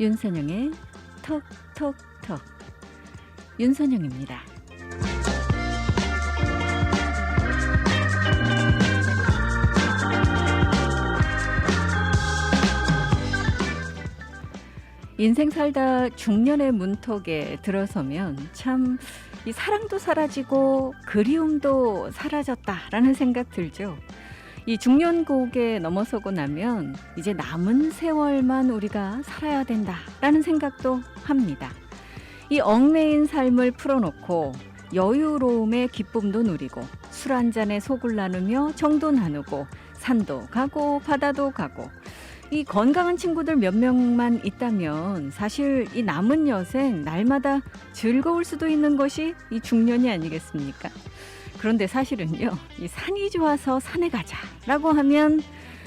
윤선영의 톡톡톡. 윤선영입니다. 인생 살다 중년의 문턱에 들어서면 참 이 사랑도 사라지고 그리움도 사라졌다라는 생각 들죠. 이 중년곡에 넘어서고 나면 이제 남은 세월만 우리가 살아야 된다라는 생각도 합니다. 이 얽매인 삶을 풀어놓고 여유로움의 기쁨도 누리고 술 한 잔에 속을 나누며 정도 나누고 산도 가고 바다도 가고 이 건강한 친구들 몇 명만 있다면 사실 이 남은 여생 날마다 즐거울 수도 있는 것이 이 중년이 아니겠습니까? 그런데 사실은요, 이 산이 좋아서 산에 가자라고 하면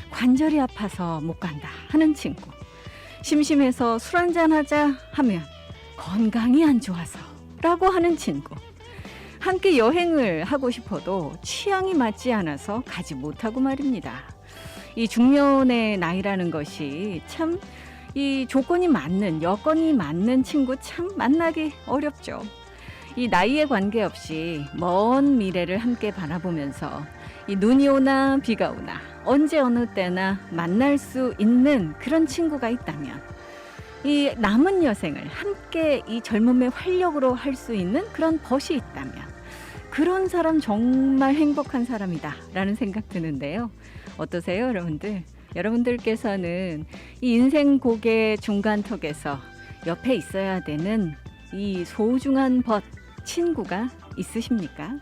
관절이 아파서 못 간다 하는 친구, 심심해서 술 한잔 하자 하면 건강이 안 좋아서라고 하는 친구, 함께 여행을 하고 싶어도 취향이 맞지 않아서 가지 못하고 말입니다. 이 중년의 나이라는 것이 참 이 조건이 맞는, 여건이 맞는 친구 참 만나기 어렵죠. 이 나이에 관계없이 먼 미래를 함께 바라보면서 이 눈이 오나 비가 오나 언제 어느 때나 만날 수 있는 그런 친구가 있다면, 이 남은 여생을 함께 이 젊음의 활력으로 할 수 있는 그런 벗이 있다면 그런 사람 정말 행복한 사람이다 라는 생각 드는데요. 어떠세요, 여러분들? 여러분들께서는 이 인생 곡의 중간턱에서 옆에 있어야 되는 이 소중한 벗, 친구가 있으십니까?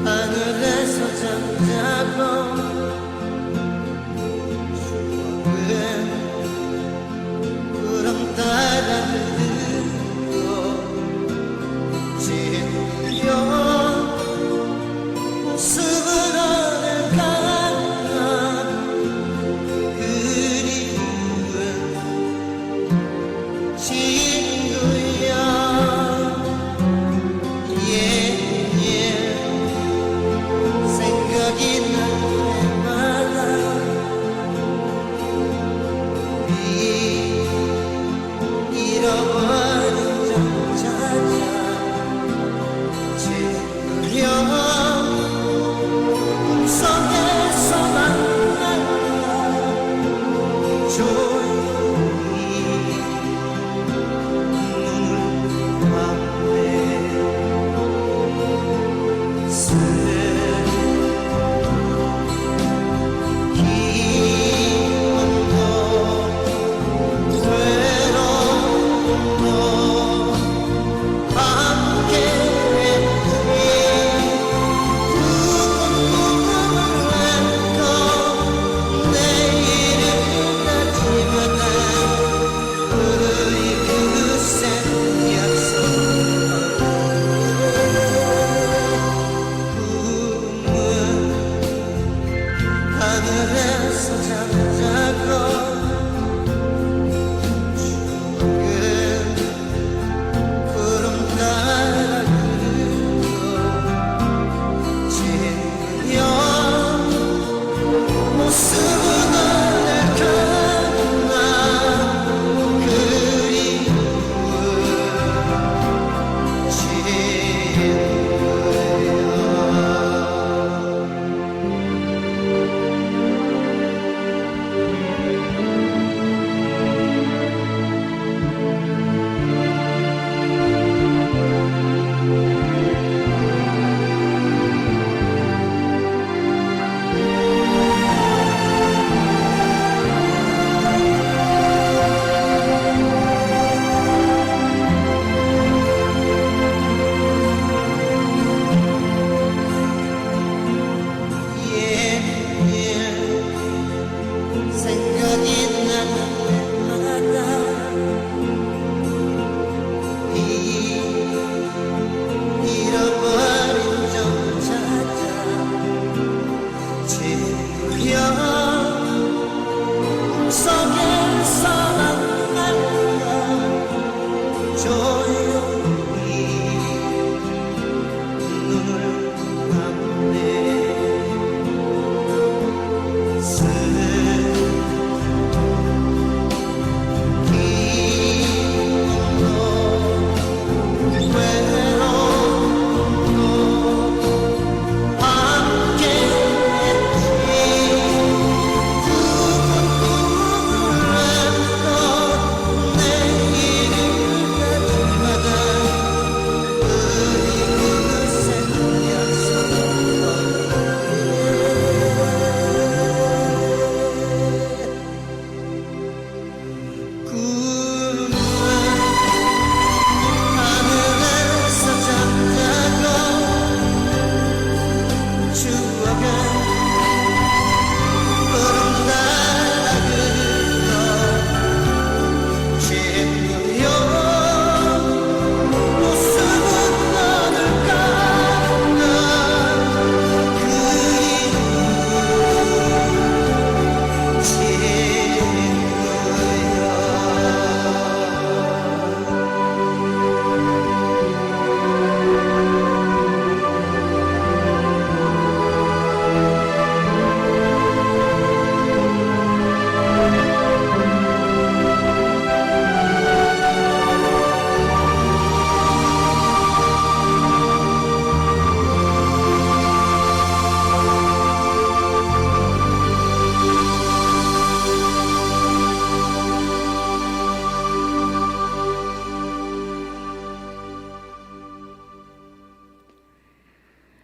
하늘에서 잠자고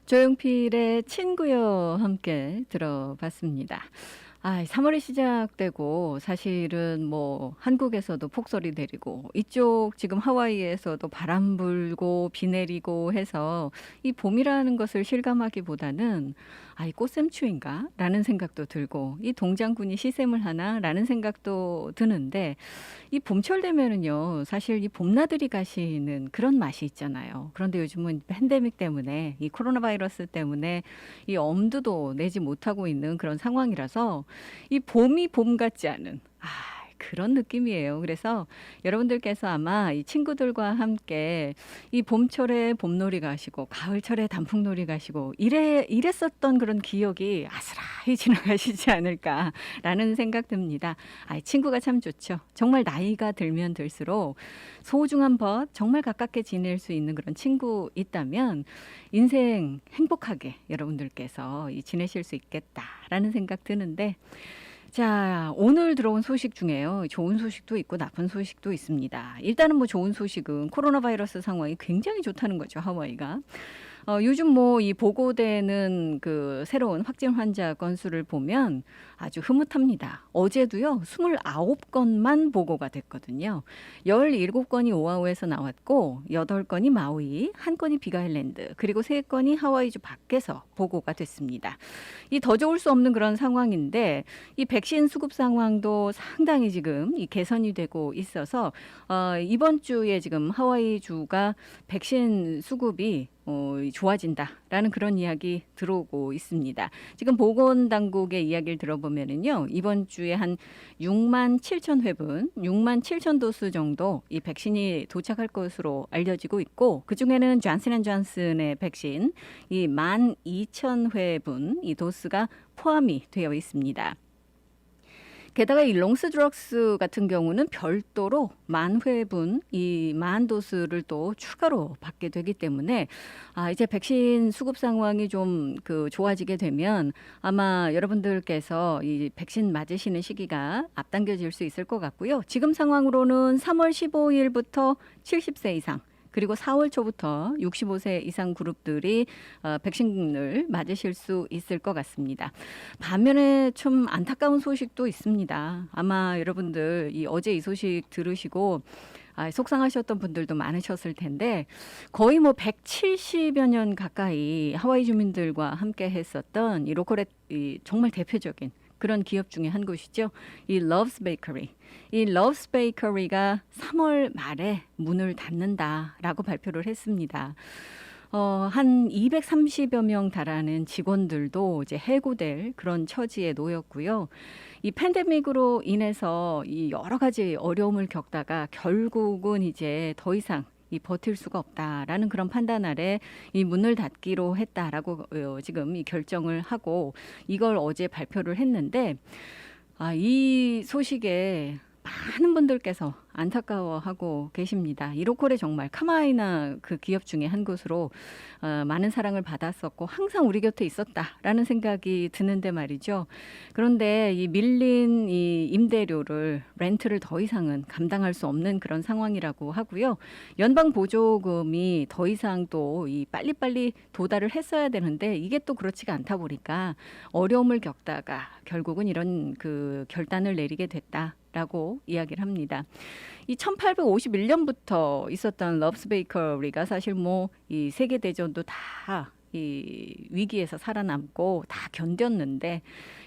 조용필의 친구여 함께 들어봤습니다. 3월이 시작되고 사실은 뭐 한국에서도 폭설이 내리고 이쪽 지금 하와이에서도 바람 불고 비 내리고 해서 이 봄이라는 것을 실감하기보다는 이 꽃샘추인가? 라는 생각도 들고 이 동장군이 시샘을 하나? 라는 생각도 드는데 이 봄철 되면은요 사실 이 봄나들이 가시는 그런 맛이 있잖아요. 그런데 요즘은 팬데믹 때문에 이 코로나 바이러스 때문에 이 엄두도 내지 못하고 있는 그런 상황이라서 이 봄이 봄 같지 않은 그런 느낌이에요. 그래서 여러분들께서 아마 이 친구들과 함께 이 봄철에 봄놀이 가시고 가을철에 단풍놀이 가시고 이랬었던 그런 기억이 아스라히 지나가시지 않을까라는 생각 듭니다. 친구가 참 좋죠. 정말 나이가 들면 들수록 소중한 벗 정말 가깝게 지낼 수 있는 그런 친구 있다면 인생 행복하게 여러분들께서 지내실 수 있겠다라는 생각 드는데 자, 오늘 들어온 소식 중에요. 좋은 소식도 있고 나쁜 소식도 있습니다. 일단은 뭐 좋은 소식은 코로나 바이러스 상황이 굉장히 좋다는 거죠, 하와이가. 요즘 뭐 이 보고되는 그 새로운 확진 환자 건수를 보면 아주 흐뭇합니다. 어제도요, 29건만 보고가 됐거든요. 17건이 오아후에서 나왔고, 8건이 마우이, 1건이 빅아일랜드, 그리고 3건이 하와이주 밖에서 보고가 됐습니다. 이 더 좋을 수 없는 그런 상황인데, 이 백신 수급 상황도 상당히 지금 이 개선이 되고 있어서, 이번 주에 지금 하와이주가 백신 수급이 좋아진다라는 그런 이야기 들어오고 있습니다. 지금 보건당국의 이야기를 들어보면은요, 이번 주에 한 6만 7천 회분, 6만 7천 도수 정도 이 백신이 도착할 것으로 알려지고 있고, 그 중에는 존슨앤존슨의 백신 이 12,000 회분 이 도수가 포함이 되어 있습니다. 게다가 이 롱스 드럭스 같은 경우는 별도로 10,000회분, 이 10,000도수를 또 추가로 받게 되기 때문에 이제 백신 수급 상황이 좀 좋아지게 되면 아마 여러분들께서 이 백신 맞으시는 시기가 앞당겨질 수 있을 것 같고요. 지금 상황으로는 3월 15일부터 70세 이상 그리고 4월 초부터 65세 이상 그룹들이 백신을 맞으실 수 있을 것 같습니다. 반면에 좀 안타까운 소식도 있습니다. 아마 여러분들 어제 이 소식 들으시고 속상하셨던 분들도 많으셨을 텐데 거의 뭐 170여 년 가까이 하와이 주민들과 함께 했었던 이 로컬의 정말 대표적인 그런 기업 중에 한 곳이죠. 이 Love's Bakery. 이 Love's Bakery가 3월 말에 문을 닫는다라고 발표를 했습니다. 한 230여 명 달하는 직원들도 이제 해고될 그런 처지에 놓였고요. 이 팬데믹으로 인해서 이 여러 가지 어려움을 겪다가 결국은 이제 더 이상 버틸 수가 없다라는 그런 판단 아래 이 문을 닫기로 했다라고 지금 이 결정을 하고 이걸 어제 발표를 했는데 이 소식에 많은 분들께서 안타까워하고 계십니다. 이 로컬에 정말 카마이나 그 기업 중에 한 곳으로 많은 사랑을 받았었고 항상 우리 곁에 있었다라는 생각이 드는데 말이죠. 그런데 이 밀린 이 임대료를 렌트를 더 이상은 감당할 수 없는 그런 상황이라고 하고요. 연방 보조금이 더 이상 또 이 빨리빨리 도달을 했어야 되는데 이게 또 그렇지가 않다 보니까 어려움을 겪다가 결국은 이런 그 결단을 내리게 됐다라고 이야기를 합니다. 이 1851년부터 있었던 러브스 베이커리가 사실 뭐 이 세계 대전도 다 이 위기에서 살아남고 다 견뎠는데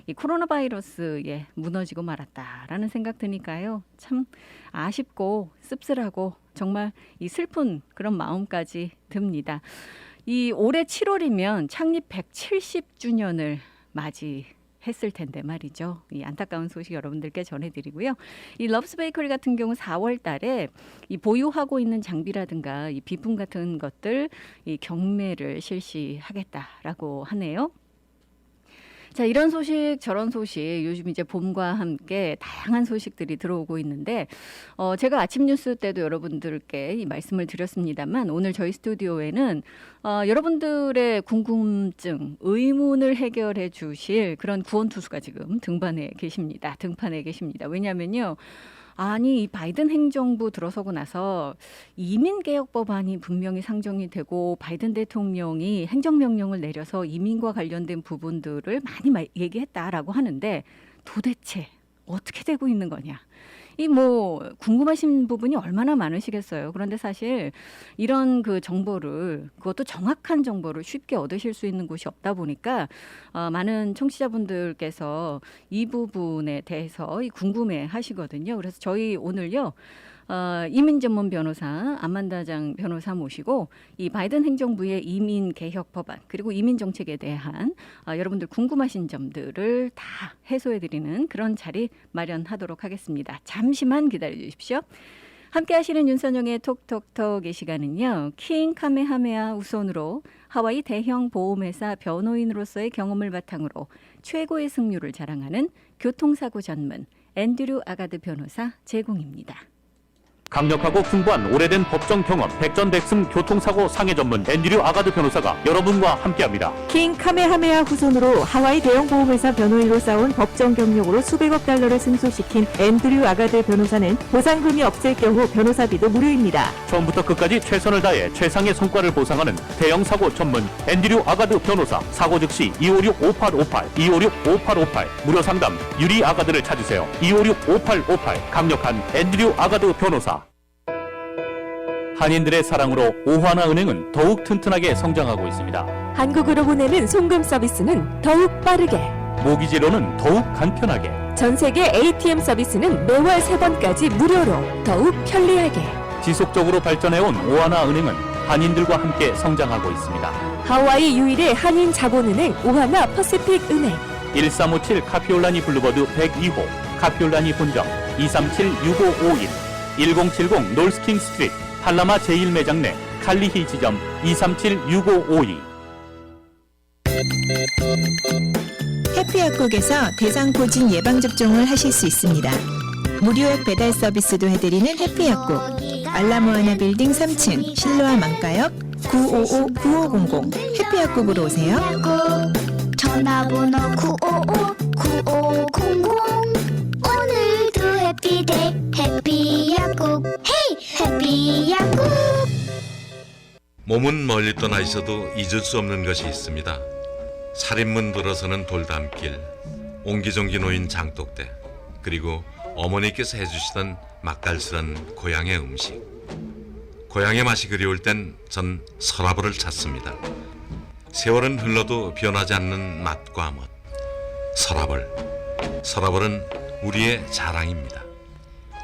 이 코로나 바이러스에 무너지고 말았다라는 생각 드니까요. 참 아쉽고 씁쓸하고 정말 이 슬픈 그런 마음까지 듭니다. 이 올해 7월이면 창립 170주년을 맞이했을 텐데 말이죠. 이 안타까운 소식 여러분들께 전해드리고요. 이 러브스 베이커리 같은 경우 4월 달에 이 보유하고 있는 장비라든가 이 비품 같은 것들 이 경매를 실시하겠다라고 하네요. 자, 이런 소식, 저런 소식, 요즘 이제 봄과 함께 다양한 소식들이 들어오고 있는데, 제가 아침 뉴스 때도 여러분들께 이 말씀을 드렸습니다만, 오늘 저희 스튜디오에는, 여러분들의 궁금증, 의문을 해결해 주실 그런 구원투수가 지금 등판에 계십니다. 왜냐면요. 아니 이 바이든 행정부 들어서고 나서 이민개혁 법안이 분명히 상정이 되고 바이든 대통령이 행정명령을 내려서 이민과 관련된 부분들을 많이 얘기했다라고 하는데 도대체 어떻게 되고 있는 거냐. 이 뭐 궁금하신 부분이 얼마나 많으시겠어요. 그런데 사실 이런 그 정보를 그것도 정확한 정보를 쉽게 얻으실 수 있는 곳이 없다 보니까 많은 청취자분들께서 이 부분에 대해서 궁금해 하시거든요. 그래서 저희 오늘요. 이민 전문 변호사 아만다장 변호사 모시고 이 바이든 행정부의 이민 개혁 법안 그리고 이민 정책에 대한 여러분들 궁금하신 점들을 다 해소해 드리는 그런 자리 마련하도록 하겠습니다. 잠시만 기다려 주십시오. 함께 하시는 윤선영의 톡톡톡 이 시간은요. 킹 카메하메아 우선으로 하와이 대형 보험회사 변호인으로서의 경험을 바탕으로 최고의 승률을 자랑하는 교통사고 전문 앤드류 아가드 변호사 제공입니다. 강력하고 풍부한 오래된 법정 경험, 백전백승 교통사고 상해 전문 앤드류 아가드 변호사가 여러분과 함께합니다. 킹 카메하메아 후손으로 하와이 대형 보험회사 변호인으로 쌓은 법정 경력으로 수백억 달러를 승소시킨 앤드류 아가드 변호사는 보상금이 없을 경우 변호사비도 무료입니다. 처음부터 끝까지 최선을 다해 최상의 성과를 보상하는 대형 사고 전문 앤드류 아가드 변호사. 사고 즉시 256-5858, 256-5858 무료 상담 유리 아가드를 찾으세요. 256-5858 강력한 앤드류 아가드 변호사. 한인들의 사랑으로 오하나은행은 더욱 튼튼하게 성장하고 있습니다. 한국으로 보내는 송금 서비스는 더욱 빠르게, 모기지로는 더욱 간편하게, 전 세계 ATM 서비스는 매월 3번까지 무료로 더욱 편리하게. 지속적으로 발전해온 오하나은행은 한인들과 함께 성장하고 있습니다. 하와이 유일의 한인 자본은행 오하나 퍼시픽 은행. 1357 카피올라니 블루버드 102호 카피올라니 본점 237-6551 1070 놀스킹 스트리트 팔라마 제1매장 내 칼리히 지점 237-6552. 해피약국에서 대상포진 예방접종을 하실 수 있습니다. 무료약 배달 서비스도 해드리는 해피약국. 알라모아나 빌딩 3층 실로아 망가역 955-9500 해피약국으로 오세요. 전화번호 955-9500 오늘도 해피데이 해피약국 헤이 해피약국. 몸은 멀리 떠나 있어도 잊을 수 없는 것이 있습니다. 살인문 들어서는 돌담길, 옹기종기 놓인 장독대, 그리고 어머니께서 해주시던 맛깔스런 고향의 음식. 고향의 맛이 그리울 땐 전 서라벌을 찾습니다. 세월은 흘러도 변하지 않는 맛과 멋. 서라벌은 우리의 자랑입니다.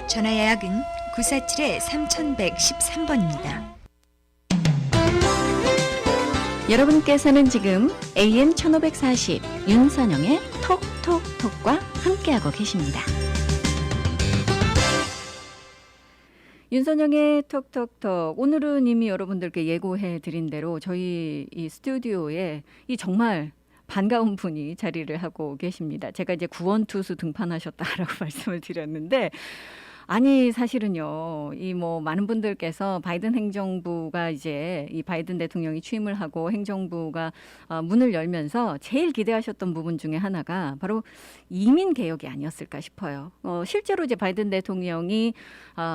전화 예약은 947-3113번입니다. 여러분께서는 지금 AM 1540 윤선영의 톡톡톡과 함께하고 계십니다. 윤선영의 톡톡톡. 오늘은 이미 여러분들께 예고해 드린 대로 저희 이 스튜디오에 이 정말 반가운 분이 자리를 하고 계십니다. 제가 이제 구원투수 등판하셨다라고 말씀을 드렸는데 아니 사실은요. 이 뭐 많은 분들께서 바이든 행정부가 이제 이 바이든 대통령이 취임을 하고 행정부가 문을 열면서 제일 기대하셨던 부분 중에 하나가 바로 이민 개혁이 아니었을까 싶어요. 실제로 이제 바이든 대통령이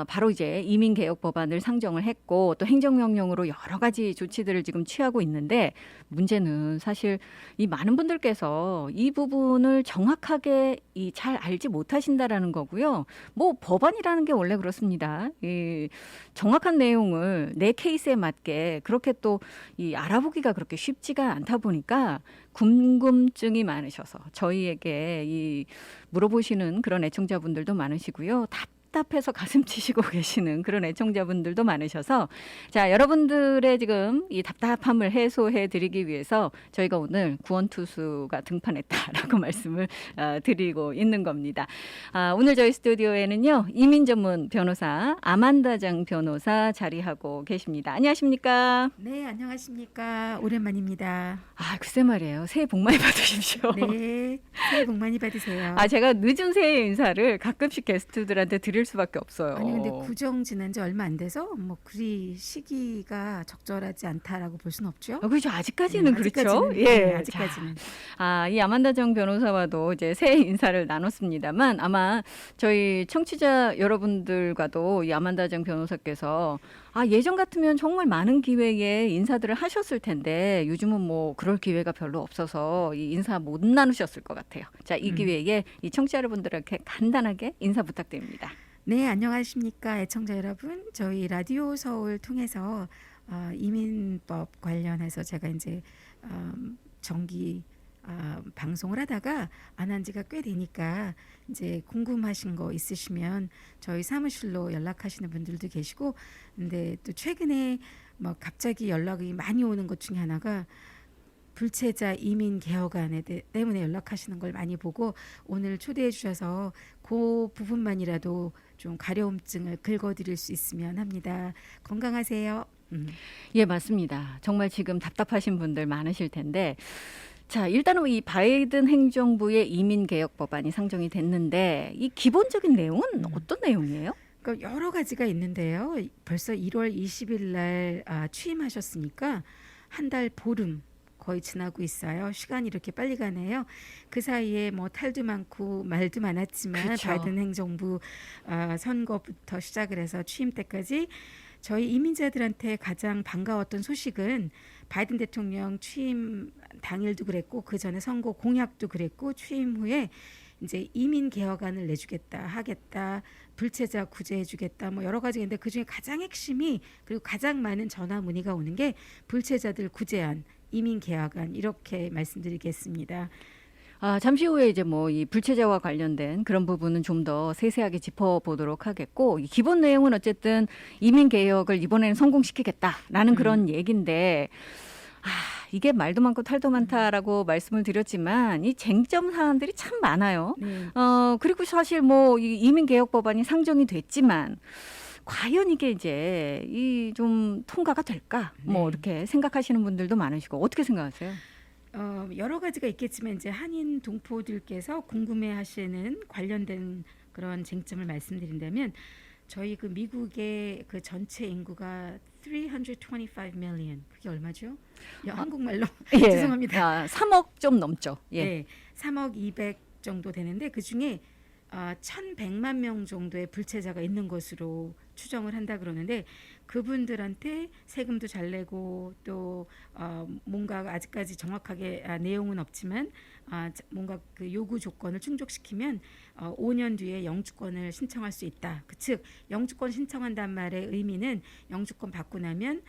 바로 이제 이민 개혁 법안을 상정을 했고 또 행정명령으로 여러 가지 조치들을 지금 취하고 있는데 문제는 사실 이 많은 분들께서 이 부분을 정확하게 잘 알지 못하신다라는 거고요. 뭐 법안이라는 게 원래 그렇습니다. 이 정확한 내용을 내 케이스에 맞게 그렇게 또 이 알아보기가 그렇게 쉽지가 않다 보니까 궁금증이 많으셔서 저희에게 이 물어보시는 그런 애청자분들도 많으시고요. 답답해서 가슴 치시고 계시는 그런 애청자분들도 많으셔서 자 여러분들의 지금 이 답답함을 해소해 드리기 위해서 저희가 오늘 구원투수가 등판했다라고 말씀을 드리고 있는 겁니다. 오늘 저희 스튜디오에는요 이민 전문 변호사 아만다장 변호사 자리하고 계십니다. 안녕하십니까? 네, 안녕하십니까. 오랜만입니다. 글쎄 말이에요. 새해 복 많이 받으십시오. 네, 새해 복 많이 받으세요. 제가 늦은 새해 인사를 가끔씩 게스트들한테 드릴 드릴 수밖에 없어요. 아니 근데 구정 지난 지 얼마 안 돼서 뭐 그리 시기가 적절하지 않다라고 볼 수는 없죠. 그렇죠. 아직까지는 그렇죠. 네, 아직까지는. 이 아만다 정 변호사와도 이제 새해 인사를 나눴습니다만 아마 저희 청취자 여러분들과도 이 아만다 정 변호사께서 예전 같으면 정말 많은 기회에 인사들을 하셨을 텐데 요즘은 뭐 그럴 기회가 별로 없어서 이 인사 못 나누셨을 것 같아요. 자, 이 기회에 이 청취자 여러분들에게 간단하게 인사 부탁드립니다. 네, 안녕하십니까 애청자 여러분. 저희 라디오 서울 통해서 이민법 관련해서 제가 이제 정기 방송을 하다가 안 한 지가 꽤 되니까 이제 궁금하신 거 있으시면 저희 사무실로 연락하시는 분들도 계시고, 근데 또 최근에 뭐 갑자기 연락이 많이 오는 것 중에 하나가 불체자 이민 개혁안에 때문에 연락하시는 걸 많이 보고 오늘 초대해 주셔서 그 부분만이라도 좀 가려움증을 긁어드릴 수 있으면 합니다. 건강하세요. 예, 맞습니다. 정말 지금 답답하신 분들 많으실 텐데 자, 일단은 이 바이든 행정부의 이민개혁 법안이 상정이 됐는데 이 기본적인 내용은 어떤 내용이에요? 그러니까 여러 가지가 있는데요. 벌써 1월 20일 날 취임하셨으니까 한 달 보름 거의 지나고 있어요. 시간이 이렇게 빨리 가네요. 그 사이에 뭐 탈도 많고 말도 많았지만 그렇죠. 바이든 행정부 선거부터 시작을 해서 취임 때까지 저희 이민자들한테 가장 반가웠던 소식은 바이든 대통령 취임 당일도 그랬고 그 전에 선거 공약도 그랬고 취임 후에 이제 이민 개혁안을 내주겠다 하겠다, 불체자 구제해주겠다, 뭐 여러 가지인데 그 중에 가장 핵심이 그리고 가장 많은 전화 문의가 오는 게 불체자들 구제안, 이민 개혁안 이렇게 말씀드리겠습니다. 잠시 후에 이제 뭐 이 불체자와 관련된 그런 부분은 좀 더 세세하게 짚어보도록 하겠고 이 기본 내용은 어쨌든 이민 개혁을 이번에는 성공시키겠다라는 그런 얘기인데 이게 말도 많고 탈도 많다라고 말씀을 드렸지만 이 쟁점 사안들이 참 많아요. 네. 그리고 사실 뭐 이 이민 개혁 법안이 상정이 됐지만 과연 이게 이제 이 좀 통과가 될까? 뭐 이렇게 생각하시는 분들도 많으시고 어떻게 생각하세요? 여러 가지가 있겠지만 이제 한인 동포들께서 궁금해하시는 관련된 그런 쟁점을 말씀드린다면 저희 그 미국의 그 전체 인구가 325 million 그게 얼마죠? 한국말로 죄송합니다. 3억 좀 넘죠. 예. 네, 3억 200 정도 되는데 그 중에 1,100만 명 정도의 불체자가 있는 것으로 추정을 한다 그러는데 그분들한테 세금도 잘 내고 또 뭔가 아직까지 정확하게 내용은 없지만 뭔가 그 요구 조건을 충족시키면 5년 뒤에 영주권을 신청할 수 있다. 즉 영주권 신청한다는 말의 의미는 영주권 받고 나면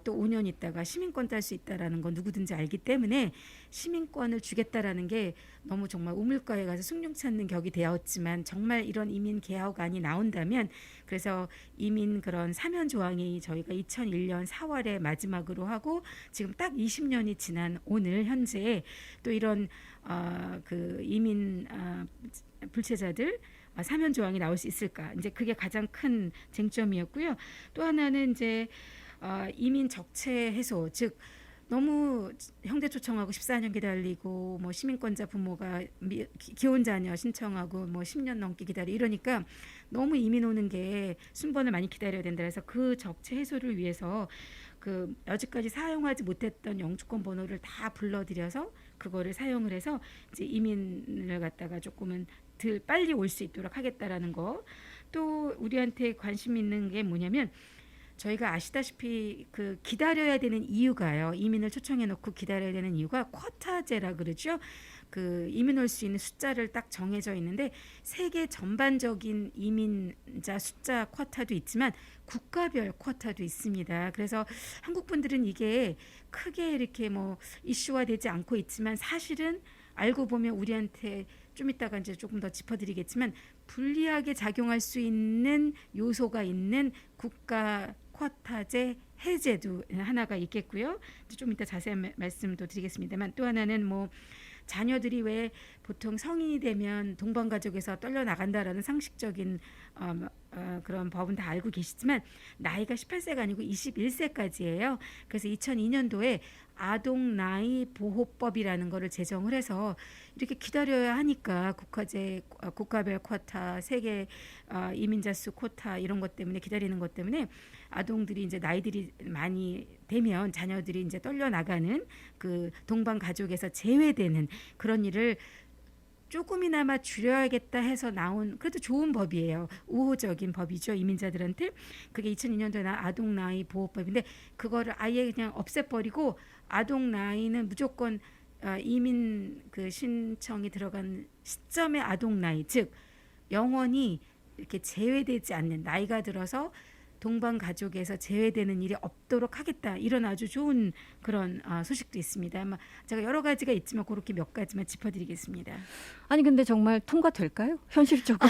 또 5년 있다가 시민권 딸 수 있다라는 건 누구든지 알기 때문에 시민권을 주겠다라는 게 너무 정말 우물가에 가서 숭늉 찾는 격이 되었지만 정말 이런 이민 개혁안이 나온다면 그래서 이민 그런 사면 조항이 저희가 2001년 4월에 마지막으로 하고 지금 딱 20년이 지난 오늘 현재 또 이런 그 이민 불체자들 사면 조항이 나올 수 있을까? 이제 그게 가장 큰 쟁점이었고요. 또 하나는 이제 이민 적체 해소, 즉 너무 형제 초청하고 14년 기다리고 뭐 시민권자 부모가 기혼 자녀 신청하고 뭐 10년 넘게 기다리고 이러니까 너무 이민 오는 게 순번을 많이 기다려야 된다 해서 그 적체 해소를 위해서 그 여지까지 사용하지 못했던 영주권 번호를 다 불러들여서 그거를 사용을 해서 이제 이민을 갖다가 조금은 덜 빨리 올 수 있도록 하겠다라는 거. 또 우리한테 관심 있는 게 뭐냐면 저희가 아시다시피 그 기다려야 되는 이유가요. 이민을 초청해 놓고 기다려야 되는 이유가 쿼타제라 그러죠. 그 이민 올 수 있는 숫자를 딱 정해져 있는데 세계 전반적인 이민자 숫자 쿼타도 있지만 국가별 쿼타도 있습니다. 그래서 한국 분들은 이게 크게 이렇게 뭐 이슈화되지 않고 있지만 사실은 알고 보면 우리한테 좀 이따가 이제 조금 더 짚어드리겠지만 불리하게 작용할 수 있는 요소가 있는 국가 쿼타제 해제도 하나가 있겠고요. 좀 이따 자세한 말씀도 드리겠습니다만 또 하나는 뭐 자녀들이 왜 보통 성인이 되면 동반가족에서 떨려 나간다라는 상식적인 그런 법은 다 알고 계시지만 나이가 18세가 아니고 21세까지예요. 그래서 2002년도에 아동 나이 보호법이라는 거를 제정을 해서 이렇게 기다려야 하니까 국가별 쿼타, 세계 이민자 수 쿼타 이런 것 때문에 기다리는 것 때문에 아동들이 이제 나이들이 많이 되면 자녀들이 이제 떨려 나가는 그 동반 가족에서 제외되는 그런 일을 조금이나마 줄여야겠다 해서 나온 그래도 좋은 법이에요. 우호적인 법이죠. 이민자들한테. 그게 2002년도에 나온 아동 나이 보호법인데 그거를 아예 그냥 없애버리고 아동 나이는 무조건 이민 그 신청이 들어간 시점의 아동 나이, 즉 영원히 이렇게 제외되지 않는 나이가 들어서 동반 가족에서 제외되는 일이 없도록 하겠다. 이런 아주 좋은 그런 소식도 있습니다. 아마 제가 여러 가지가 있지만 그렇게 몇 가지만 짚어드리겠습니다. 아니 근데 정말 통과될까요? 현실적으로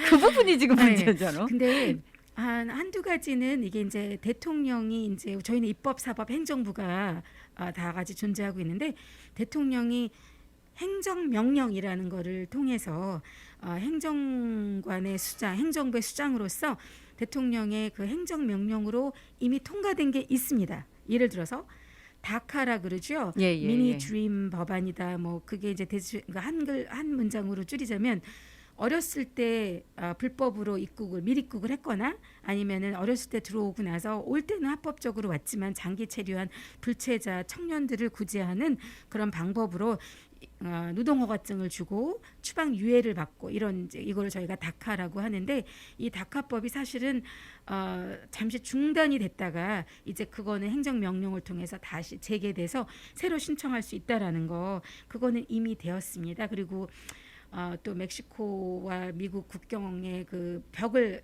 그 부분이 지금 문제잖아. 근데 한두 가지는 이게 이제 대통령이 이제 저희는 입법, 사법, 행정부가 다 같이 존재하고 있는데 대통령이 행정명령이라는 거를 통해서 행정관의 수장, 행정부의 수장으로서 대통령의 그 행정명령으로 이미 통과된 게 있습니다. 예를 들어서 다카라 그러죠. 미니 드림 법안이다. 뭐 그게 이제 한 문장으로 줄이자면 어렸을 때 불법으로 밀입국을 했거나 아니면은 어렸을 때 들어오고 나서 올 때는 합법적으로 왔지만 장기 체류한 불체자 청년들을 구제하는 그런 방법으로 노동허가증을 주고 추방 유예를 받고 이거를 저희가 다카라고 하는데 이 다카법이 사실은 잠시 중단이 됐다가 이제 그거는 행정명령을 통해서 다시 재개돼서 새로 신청할 수 있다라는 거 그거는 이미 되었습니다. 그리고 또 멕시코와 미국 국경에 그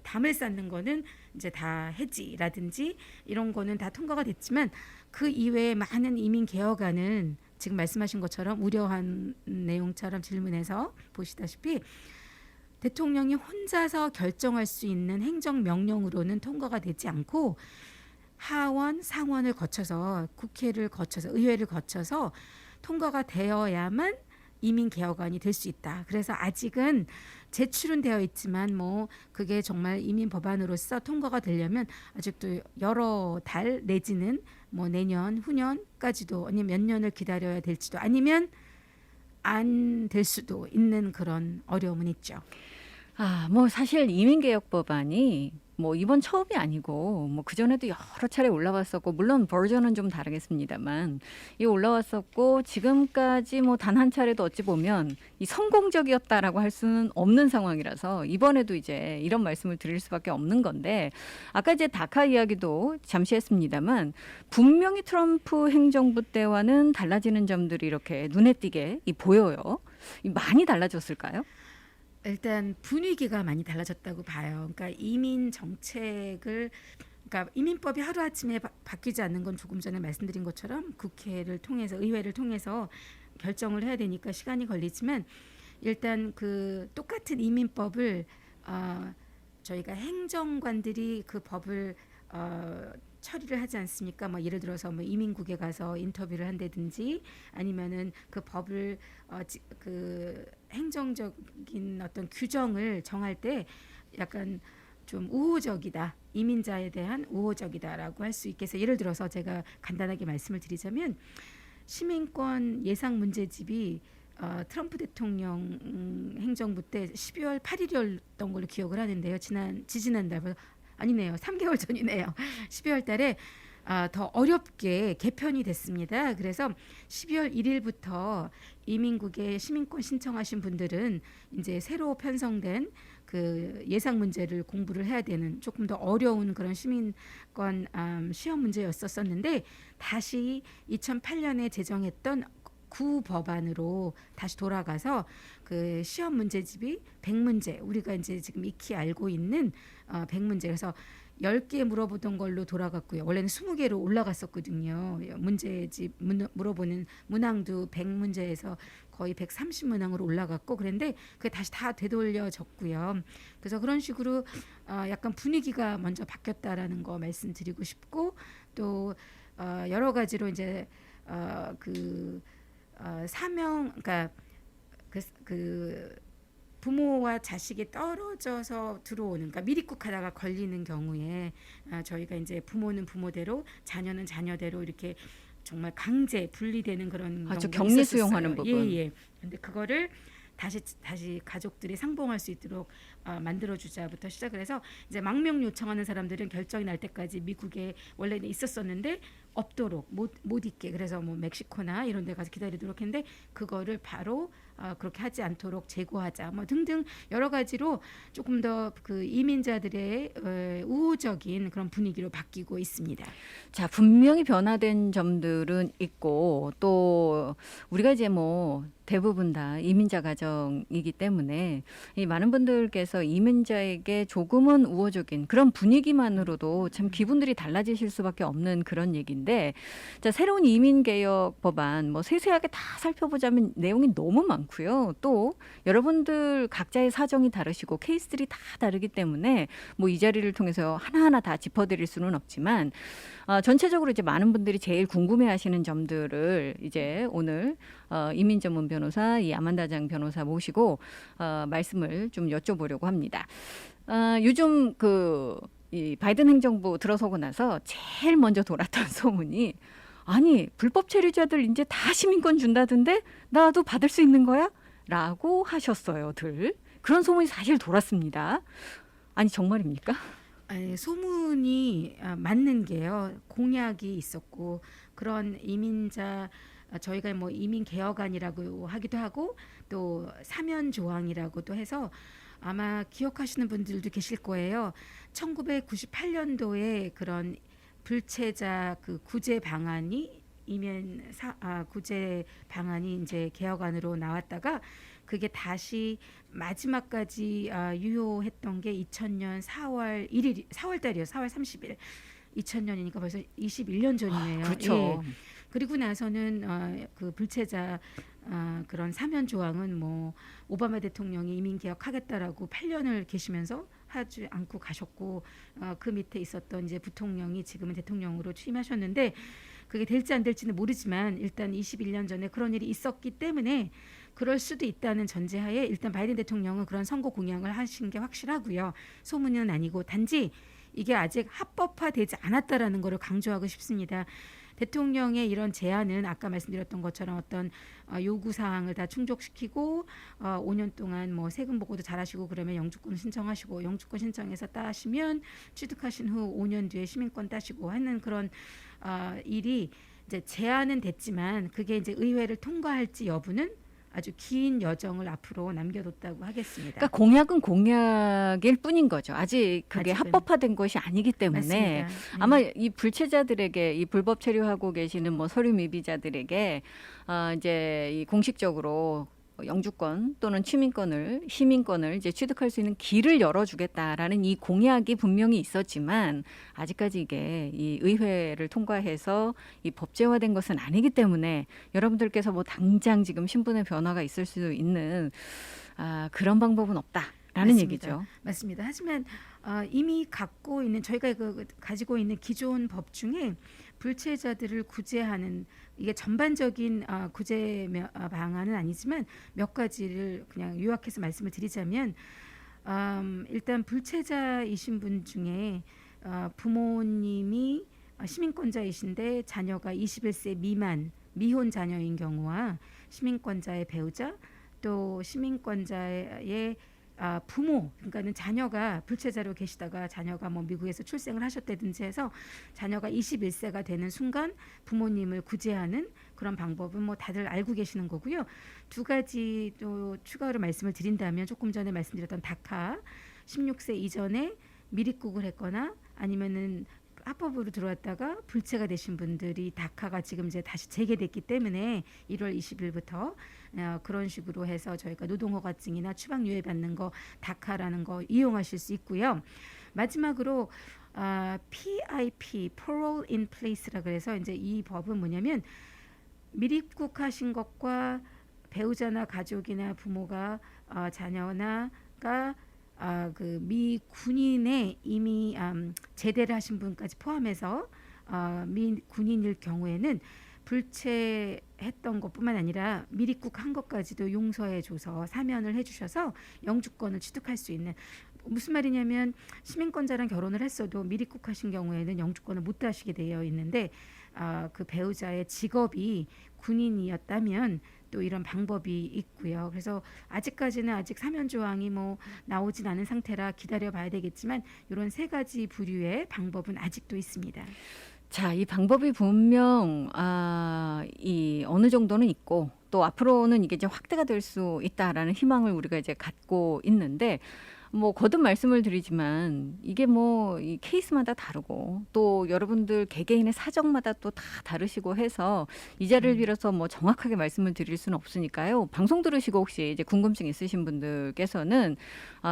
담을 쌓는 거는 이제 다 해지라든지 이런 거는 다 통과가 됐지만 그 이외에 많은 이민 개혁안은 지금 말씀하신 것처럼 우려한 내용처럼 질문에서 보시다시피 대통령이 혼자서 결정할 수 있는 행정명령으로는 통과가 되지 않고 하원, 상원을 거쳐서 국회를 거쳐서 의회를 거쳐서 통과가 되어야만 이민 개혁안이 될 수 있다. 그래서 아직은 제출은 되어 있지만 뭐 그게 정말 이민 법안으로서 통과가 되려면 아직도 여러 달 내지는 뭐 내년, 후년까지도 아니면 몇 년을 기다려야 될지도 아니면 안 될 수도 있는 그런 어려움은 있죠. 뭐 사실 이민개혁 법안이 뭐 이번 처음이 아니고 뭐 그전에도 여러 차례 올라왔었고 물론 버전은 좀 다르겠습니다만 이 올라왔었고 지금까지 뭐 단 한 차례도 어찌 보면 이 성공적이었다라고 할 수는 없는 상황이라서 이번에도 이제 이런 말씀을 드릴 수밖에 없는 건데 아까 이제 다카 이야기도 잠시 했습니다만 분명히 트럼프 행정부 때와는 달라지는 점들이 이렇게 눈에 띄게 보여요. 많이 달라졌을까요? 일단 분위기가 많이 달라졌다고 봐요. 그러니까 이민 정책을 그러니까 이민법이 하루아침에 바뀌지 않는 건 조금 전에 말씀드린 것처럼 국회를 통해서 의회를 통해서 결정을 해야 되니까 시간이 걸리지만 일단 그 똑같은 이민법을 저희가 행정관들이 그 법을 처리를 하지 않습니까? 뭐 예를 들어서 뭐 이민국에 가서 인터뷰를 한다든지 아니면은 그 법을 그 행정적인 어떤 규정을 정할 때 약간 좀 우호적이다. 이민자에 대한 우호적이다라고 할 수 있겠어요. 예를 들어서 제가 간단하게 말씀을 드리자면 시민권 예상 문제집이 트럼프 대통령 행정부 때 12월 8일이었던 걸로 기억을 하는데요. 지지난달 아니네요. 3개월 전이네요. 12월 달에 더 어렵게 개편이 됐습니다. 그래서 12월 1일부터 이민국에 시민권 신청하신 분들은 이제 새로 편성된 그 예상 문제를 공부를 해야 되는 조금 더 어려운 그런 시민권 시험 문제였었는데 다시 2008년에 제정했던 구법안으로 다시 돌아가서 그 시험 문제집이 100문제 우리가 이제 지금 익히 알고 있는 100문제 그래서 10개 물어보던 걸로 돌아갔고요. 원래는 20개로 올라갔었거든요. 문제집 물어보는 문항도 100문제에서 거의 130문항으로 올라갔고 그런데 그게 다시 다 되돌려졌고요. 그래서 그런 식으로 약간 분위기가 먼저 바뀌었다라는 거 말씀드리고 싶고 또 여러 가지로 이제 사명 그러니까 그 부모와 자식이 떨어져서 들어오는, 그러니까 미립국하다가 걸리는 경우에 저희가 이제 부모는 부모대로 자녀는 자녀대로 이렇게 정말 강제 분리되는 그런 아주 경우가 격리 있었어요. 수용하는 부분. 예. 근데 그거를 다시 가족들이 상봉할 수 있도록 만들어주자부터 시작을 해서 이제 망명 요청하는 사람들은 결정이 날 때까지 미국에 원래는 있었었는데 없도록 못 있게, 그래서 뭐 멕시코나 이런 데 가서 기다리도록 했는데 그거를 바로 그렇게 하지 않도록 제고하자 뭐 등등 여러 가지로 조금 더 그 이민자들의 우호적인 그런 분위기로 바뀌고 있습니다. 자, 분명히 변화된 점들은 있고 또 우리가 이제 뭐 대부분 다 이민자 가정이기 때문에 이 많은 분들께서 이민자에게 조금은 우호적인 그런 분위기만으로도 참 기분들이 달라지실 수밖에 없는 그런 얘기인데, 자, 새로운 이민개혁 법안 뭐 세세하게 다 살펴보자면 내용이 너무 많고요. 또 여러분들 각자의 사정이 다르시고 케이스들이 다 다르기 때문에 뭐 이 자리를 통해서 하나하나 다 짚어드릴 수는 없지만 전체적으로 이제 많은 분들이 제일 궁금해하시는 점들을 이제 오늘 이민 전문 변호사 이 아만다장 변호사 모시고 말씀을 좀 여쭤보려고 합니다. 요즘 이 바이든 행정부 들어서고 나서 제일 먼저 돌았던 소문이, 아니 불법 체류자들 이제 다 시민권 준다던데 나도 받을 수 있는 거야? 라고 하셨어요. 그런 소문이 사실 돌았습니다. 아니 정말입니까? 아니, 소문이 맞는 게요. 공약이 있었고 그런 이민자, 저희가 뭐 이민 개혁안이라고 하기도 하고 또 사면 조항이라고도 해서 아마 기억하시는 분들도 계실 거예요. 1998년도에 그런 불체자 그 구제 방안이 구제 방안이 이제 개혁안으로 나왔다가 그게 다시 마지막까지 유효했던 게 2000년 4월 달이요. 4월 30일. 2000년이니까 벌써 21년 전이네요. 그렇죠. 예. 그리고 나서는 그 불체자 그런 사면 조항은 뭐 오바마 대통령이 이민 개혁하겠다라고 8년을 계시면서 하지 않고 가셨고 그 밑에 있었던 이제 부통령이 지금은 대통령으로 취임하셨는데 그게 될지 안 될지는 모르지만 일단 21년 전에 그런 일이 있었기 때문에 그럴 수도 있다는 전제하에 일단 바이든 대통령은 그런 선거 공약을 하신 게 확실하고요. 소문은 아니고 단지 이게 아직 합법화되지 않았다라는 것을 강조하고 싶습니다. 대통령의 이런 제안은 아까 말씀드렸던 것처럼 어떤 요구 사항을 다 충족시키고 5년 동안 뭐 세금 보고도 잘하시고 그러면 영주권 신청하시고 영주권 신청해서 따시면 취득하신 후 5년 뒤에 시민권 따시고 하는 그런 일이 이제 제안은 됐지만 그게 이제 의회를 통과할지 여부는 아주 긴 여정을 앞으로 남겨뒀다고 하겠습니다. 그러니까 공약은 공약일 뿐인 거죠. 아직 그게 아직은. 합법화된 것이 아니기 때문에 맞습니다. 아마 이 불체자들에게 이 불법 체류하고 계시는 뭐 서류 미비자들에게 이제 이 공식적으로 영주권 또는 시민권을 이제 취득할 수 있는 길을 열어주겠다라는 이 공약이 분명히 있었지만 아직까지 이게 이 의회를 통과해서 이 법제화된 것은 아니기 때문에 여러분들께서 뭐 당장 지금 신분의 변화가 있을 수 있는 그런 방법은 없다라는 맞습니다. 얘기죠. 맞습니다. 하지만 이미 갖고 있는 저희가 가지고 있는 기존 법 중에 불체자들을 구제하는 이게 전반적인 구제 방안은 아니지만 몇 가지를 그냥 요약해서 말씀을 드리자면 일단 불체자이신 분 중에 부모님이 시민권자이신데 자녀가 21세 미만 미혼 자녀인 경우와 시민권자의 배우자 또 시민권자의 부모, 그러니까는 자녀가 불체자로 계시다가 자녀가 뭐 미국에서 출생을 하셨다든지 해서 자녀가 21세가 되는 순간 부모님을 구제하는 그런 방법은 뭐 다들 알고 계시는 거고요. 두 가지 또 추가로 말씀을 드린다면 조금 전에 말씀드렸던 다카 16세 이전에 미립국을 했거나 아니면은 합법으로 들어왔다가 불체가 되신 분들이 다카가 지금 이제 다시 재개됐기 때문에 1월 20일부터 그런 식으로 해서 저희가 노동허가증이나 추방유예 받는 거 다카라는 거 이용하실 수 있고요. 마지막으로 PIP, Parole in Place라 그래서 이제 이 법은 뭐냐면 미립국하신 것과 배우자나 가족이나 부모가 자녀나가 그 미 군인에 이미 제대를 하신 분까지 포함해서 미 군인일 경우에는 불체했던 것뿐만 아니라 미입국한 것까지도 용서해줘서 사면을 해주셔서 영주권을 취득할 수 있는, 무슨 말이냐면 시민권자랑 결혼을 했어도 미입국하신 경우에는 영주권을 못 따시게 되어 있는데 그 배우자의 직업이 군인이었다면 또 이런 방법이 있고요. 그래서 아직까지는 아직 사면 조항이 뭐 나오진 않은 상태라 기다려 봐야 되겠지만 이런 세 가지 부류의 방법은 아직도 있습니다. 자, 이 방법이 분명 이 어느 정도는 있고 또 앞으로는 이게 이제 확대가 될 수 있다라는 희망을 우리가 이제 갖고 있는데, 뭐 거듭 말씀을 드리지만 이게 뭐 이 케이스마다 다르고 또 여러분들 개개인의 사정마다 또 다 다르시고 해서 이 자리를 빌어서 뭐 정확하게 말씀을 드릴 수는 없으니까요. 방송 들으시고 혹시 이제 궁금증 있으신 분들께서는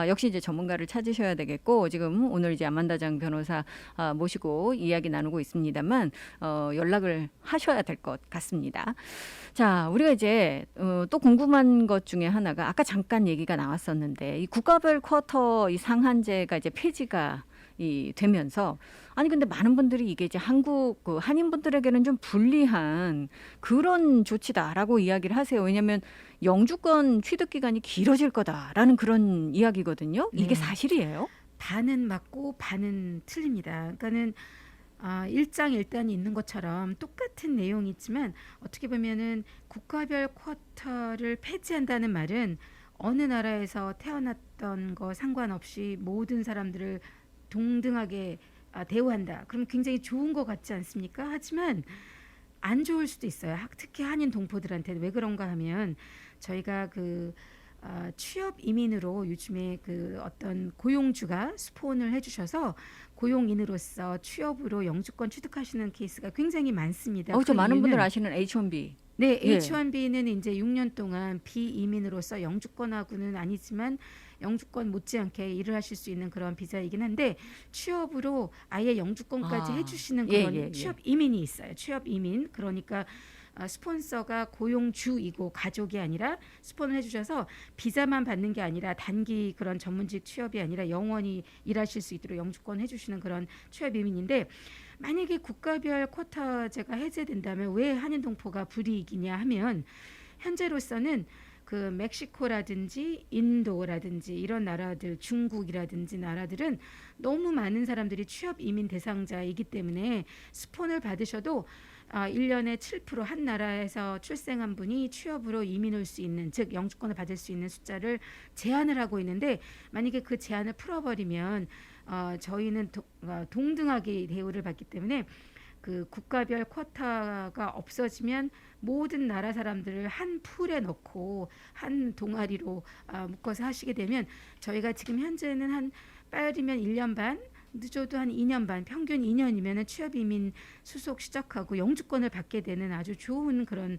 역시 이제 전문가를 찾으셔야 되겠고, 지금 오늘 이제 아만다장 변호사 모시고 이야기 나누고 있습니다만 연락을 하셔야 될 것 같습니다. 자, 우리가 이제 또 궁금한 것 중에 하나가 아까 잠깐 얘기가 나왔었는데 이 국가별 쿼터 이 상한제가 이제 폐지가 되면서, 아니 근데 많은 분들이 이게 이제 한국 한인분들에게는 좀 불리한 그런 조치다라고 이야기를 하세요. 왜냐하면 영주권 취득 기간이 길어질 거다라는 그런 이야기거든요. 이게 네. 사실이에요? 반은 맞고 반은 틀립니다. 그러니까는 일장일단이 있는 것처럼 똑같은 내용이 있지만 어떻게 보면은 국가별 쿼터를 폐지한다는 말은 어느 나라에서 태어났던 거 상관없이 모든 사람들을 동등하게 대우한다. 그럼 굉장히 좋은 것 같지 않습니까? 하지만 안 좋을 수도 있어요. 특히 한인 동포들한테는. 왜 그런가 하면 저희가 취업 이민으로 요즘에 어떤 고용주가 스폰을 해주셔서 고용인으로서 취업으로 영주권 취득하시는 케이스가 굉장히 많습니다. 저 많은 분들 이유는 아시는 H1B. 네, 예. H1B는 이제 6년 동안 비이민으로서 영주권하고는 아니지만 영주권 못지않게 일을 하실 수 있는 그런 비자이긴 한데 취업으로 아예 영주권까지 해주시는 그런 취업 이민이 있어요. 취업 이민. 그러니까 스폰서가 고용주이고 가족이 아니라 스폰을 해주셔서 비자만 받는 게 아니라 단기 그런 전문직 취업이 아니라 영원히 일하실 수 있도록 영주권 해주시는 그런 취업 이민인데, 만약에 국가별 쿼터제가 해제된다면 왜 한인 동포가 불이익이냐 하면 현재로서는 멕시코라든지 인도라든지 이런 나라들, 중국이라든지 나라들은 너무 많은 사람들이 취업 이민 대상자이기 때문에 스폰을 받으셔도 1년에 7% 한 나라에서 출생한 분이 취업으로 이민 올 수 있는, 즉 영주권을 받을 수 있는 숫자를 제한을 하고 있는데, 만약에 그 제한을 풀어버리면 저희는 동등하게 대우를 받기 때문에 국가별 쿼터가 없어지면 모든 나라 사람들을 한 풀에 넣고 한 동아리로 묶어서 하시게 되면 저희가 지금 현재는 빠르면 1년 반, 늦어도 한 2년 반, 평균 2년이면 취업 이민 수속 시작하고 영주권을 받게 되는 아주 좋은 그런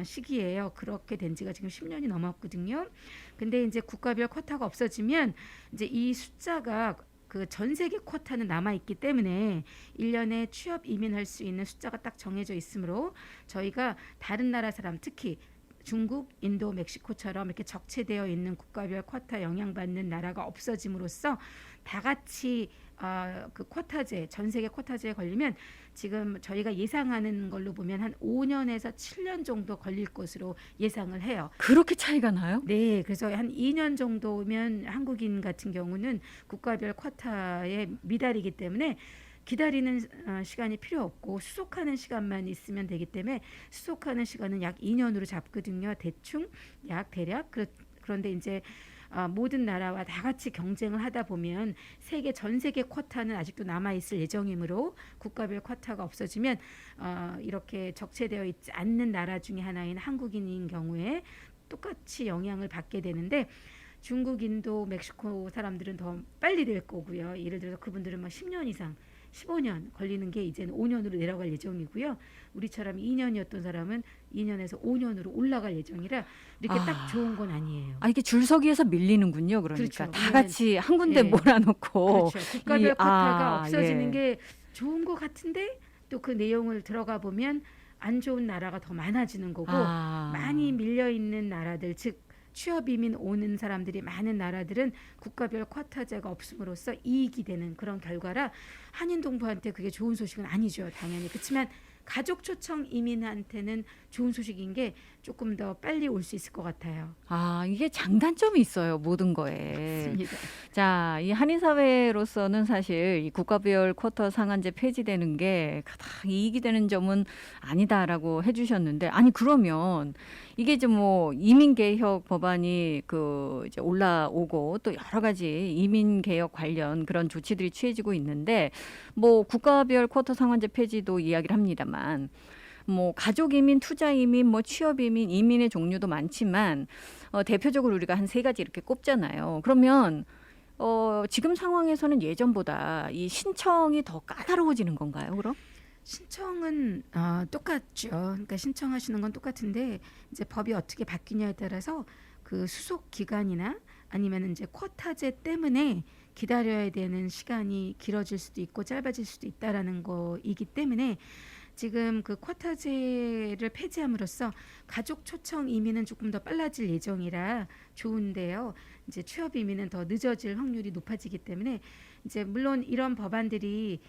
시기예요. 그렇게 된 지가 지금 10년이 넘었거든요. 근데 이제 국가별 쿼터가 없어지면 이제 이 숫자가 전 세계 쿼터는 남아있기 때문에 1년에 취업 이민할 수 있는 숫자가 딱 정해져 있으므로 저희가 다른 나라 사람, 특히 중국, 인도, 멕시코처럼 이렇게 적체되어 있는 국가별 쿼터 영향받는 나라가 없어짐으로써 다 같이 쿼터제, 전 세계 쿼터제에 걸리면 지금 저희가 예상하는 걸로 보면 한 5년에서 7년 정도 걸릴 것으로 예상을 해요. 그렇게 차이가 나요? 네, 그래서 한 2년 정도면 한국인 같은 경우는 국가별 쿼터에 미달이기 때문에 기다리는 시간이 필요 없고 수속하는 시간만 있으면 되기 때문에 수속하는 시간은 약 2년으로 잡거든요. 대충 대략. 그런데 이제 모든 나라와 다 같이 경쟁을 하다 보면 전 세계 쿼터는 아직도 남아있을 예정이므로 국가별 쿼터가 없어지면 이렇게 적체되어 있지 않는 나라 중에 하나인 한국인인 경우에 똑같이 영향을 받게 되는데, 중국, 인도, 멕시코 사람들은 더 빨리 될 거고요. 예를 들어서 그분들은 10년 이상 15년 걸리는 게 이제는 5년으로 내려갈 예정이고요. 우리처럼 2년이었던 사람은 2년에서 5년으로 올라갈 예정이라 이렇게 딱 좋은 건 아니에요. 이게 줄서기에서 밀리는군요. 그러니까 그렇죠. 다 같이 한 군데 몰아놓고. 그렇죠. 국가별 쿼터가 없어지는 게 좋은 것 같은데 또 그 내용을 들어가 보면 안 좋은 나라가 더 많아지는 거고, 많이 밀려있는 나라들, 즉 취업 이민 오는 사람들이 많은 나라들은 국가별 쿼터제가 없음으로써 이익이 되는 그런 결과라 한인 동포한테 그게 좋은 소식은 아니죠, 당연히. 그렇지만 가족 초청 이민한테는 좋은 소식인 게 조금 더 빨리 올 수 있을 것 같아요. 아, 이게 장단점이 있어요, 모든 거에. 맞습니다. 자, 이 한인 사회로서는 사실 이 국가별 쿼터 상한제 폐지되는 게 가장 이익이 되는 점은 아니다라고 해주셨는데, 아니 그러면 이게 이제 뭐 이민 개혁 법안이 그 이제 올라오고 또 여러 가지 이민 개혁 관련 그런 조치들이 취해지고 있는데, 뭐 국가별 쿼터 상한제 폐지도 이야기를 합니다만. 뭐 가족 이민, 투자 이민, 뭐 취업 이민, 이민의 종류도 많지만 대표적으로 우리가 한 3가지 이렇게 꼽잖아요. 그러면 지금 상황에서는 예전보다 이 신청이 더 까다로워지는 건가요, 그럼? 신청은 똑같죠. 그러니까 신청하시는 건 똑같은데 이제 법이 어떻게 바뀌냐에 따라서 그 수속 기간이나 아니면 이제 쿼타제 때문에 기다려야 되는 시간이 길어질 수도 있고 짧아질 수도 있다라는 거이기 때문에 지금 그 쿼타제를 폐지함으로써 가족 초청 이민은 조금 더 빨라질 예정이라 좋은데요. 이제 취업 이민은 더 늦어질 확률이 높아지기 때문에 이제 물론 이런 법안들이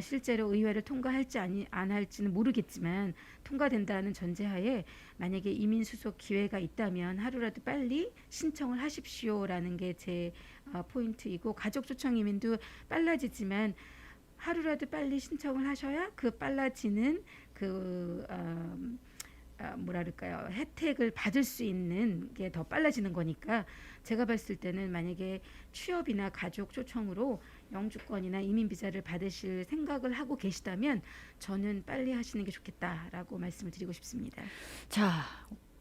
실제로 의회를 통과할지 안 할지는 모르겠지만 통과된다는 전제하에 만약에 이민 수속 기회가 있다면 하루라도 빨리 신청을 하십시오라는 게 제 포인트이고 가족 초청 이민도 빨라지지만 하루라도 빨리 신청을 하셔야 그 빨라지는 그 뭐랄까요 혜택을 받을 수 있는 게 더 빨라지는 거니까 제가 봤을 때는 만약에 취업이나 가족 초청으로 영주권이나 이민 비자를 받으실 생각을 하고 계시다면 저는 빨리 하시는 게 좋겠다라고 말씀을 드리고 싶습니다. 자,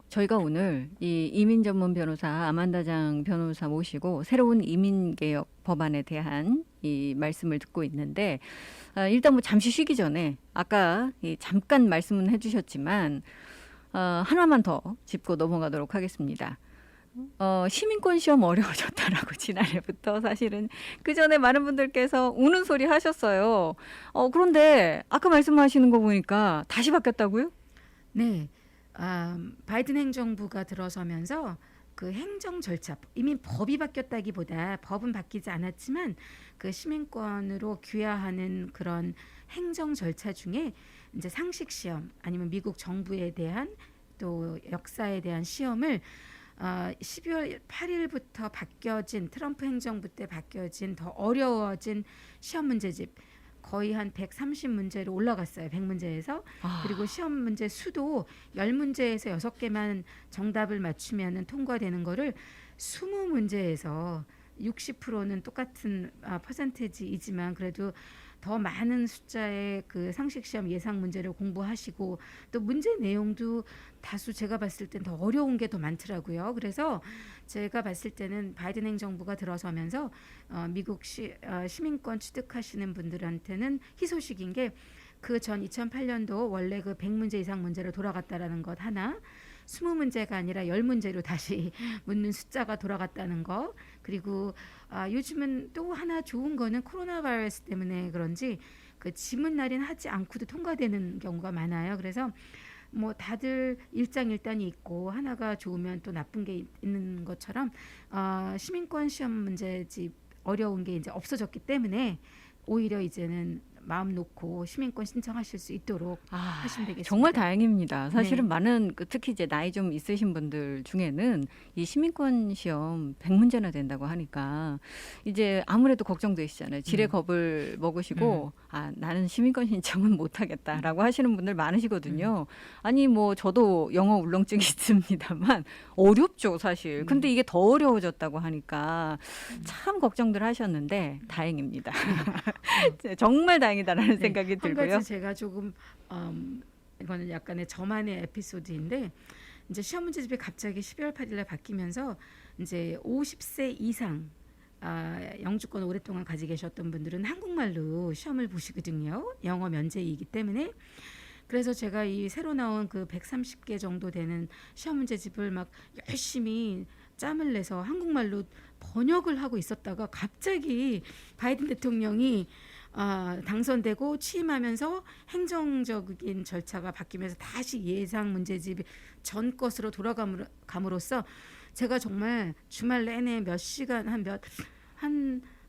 저희가 오늘 이 이민 전문 변호사 아만다장 변호사 모시고 새로운 이민 개혁 법안에 대한 이 말씀을 듣고 있는데 일단 뭐 잠시 쉬기 전에 아까 잠깐 말씀은 해주셨지만 하나만 더 짚고 넘어가도록 하겠습니다. 시민권 시험 어려워졌다라고 지난해부터 사실은 그 전에 많은 분들께서 우는 소리 하셨어요. 그런데 아까 말씀하시는 거 보니까 다시 바뀌었다고요? 네. 바이든 행정부가 들어서면서 그 행정 절차, 이미 법이 바뀌었다기보다 법은 바뀌지 않았지만 그 시민권으로 귀화하는 그런 행정 절차 중에 이제 상식 시험 아니면 미국 정부에 대한 또 역사에 대한 시험을 12월 8일부터 바뀌어진 트럼프 행정부 때 바뀌어진 더 어려워진 시험 문제집 거의 한 130문제로 올라갔어요. 100문제에서. 그리고 시험 문제 수도 10문제에서 6개만 정답을 맞추면 통과되는 거를 20문제에서 60%는 똑같은 퍼센테이지이지만 그래도 더 많은 숫자의 그 상식 시험 예상 문제를 공부하시고 또 문제 내용도 다수 제가 봤을 땐 더 어려운 게 더 많더라고요. 그래서 제가 봤을 때는 바이든 행정부가 들어서면서 미국 시민권 취득하시는 분들한테는 희소식인 게 그 전 2008년도 원래 그 100문제 이상 문제로 돌아갔다라는 것 하나 20문제가 아니라 10문제로 다시 묻는 숫자가 돌아갔다는 거 그리고 요즘은 또 하나 좋은 거는 코로나 바이러스 때문에 그런지 그 지문 날인 하지 않고도 통과되는 경우가 많아요. 그래서 뭐 다들 일장일단이 있고 하나가 좋으면 또 나쁜 게 있는 것처럼 시민권 시험 문제집 어려운 게 이제 없어졌기 때문에 오히려 이제는 마음 놓고 시민권 신청하실 수 있도록 하시면 되겠습니다. 정말 다행입니다. 사실은 네. 많은 특히 이제 나이 좀 있으신 분들 중에는 이 시민권 시험 100문제나 된다고 하니까 이제 아무래도 걱정되시잖아요. 지레 겁을 먹으시고 나는 시민권 신청은 못하겠다라고 하시는 분들 많으시거든요. 아니 뭐 저도 영어 울렁증이 있습니다만 어렵죠 사실. 근데 이게 더 어려워졌다고 하니까 참 걱정들 하셨는데 다행입니다. 정말 다행이다라는 생각이 한 들고요. 가지 제가 조금 이거는 약간의 저만의 에피소드인데 이제 시험 문제집이 갑자기 12월 8일에 바뀌면서 이제 50세 이상 영주권 오랫동안 가지고 계셨던 분들은 한국말로 시험을 보시거든요. 영어 면제이기 때문에. 그래서 제가 이 새로 나온 그 130개 정도 되는 시험 문제집을 막 열심히 짬을 내서 한국말로 번역을 하고 있었다가 갑자기 바이든 대통령이 당선되고 취임하면서 행정적인 절차가 바뀌면서 다시 예상 문제집이 전 것으로 돌아감으로써 제가 정말 주말 내내 몇 시간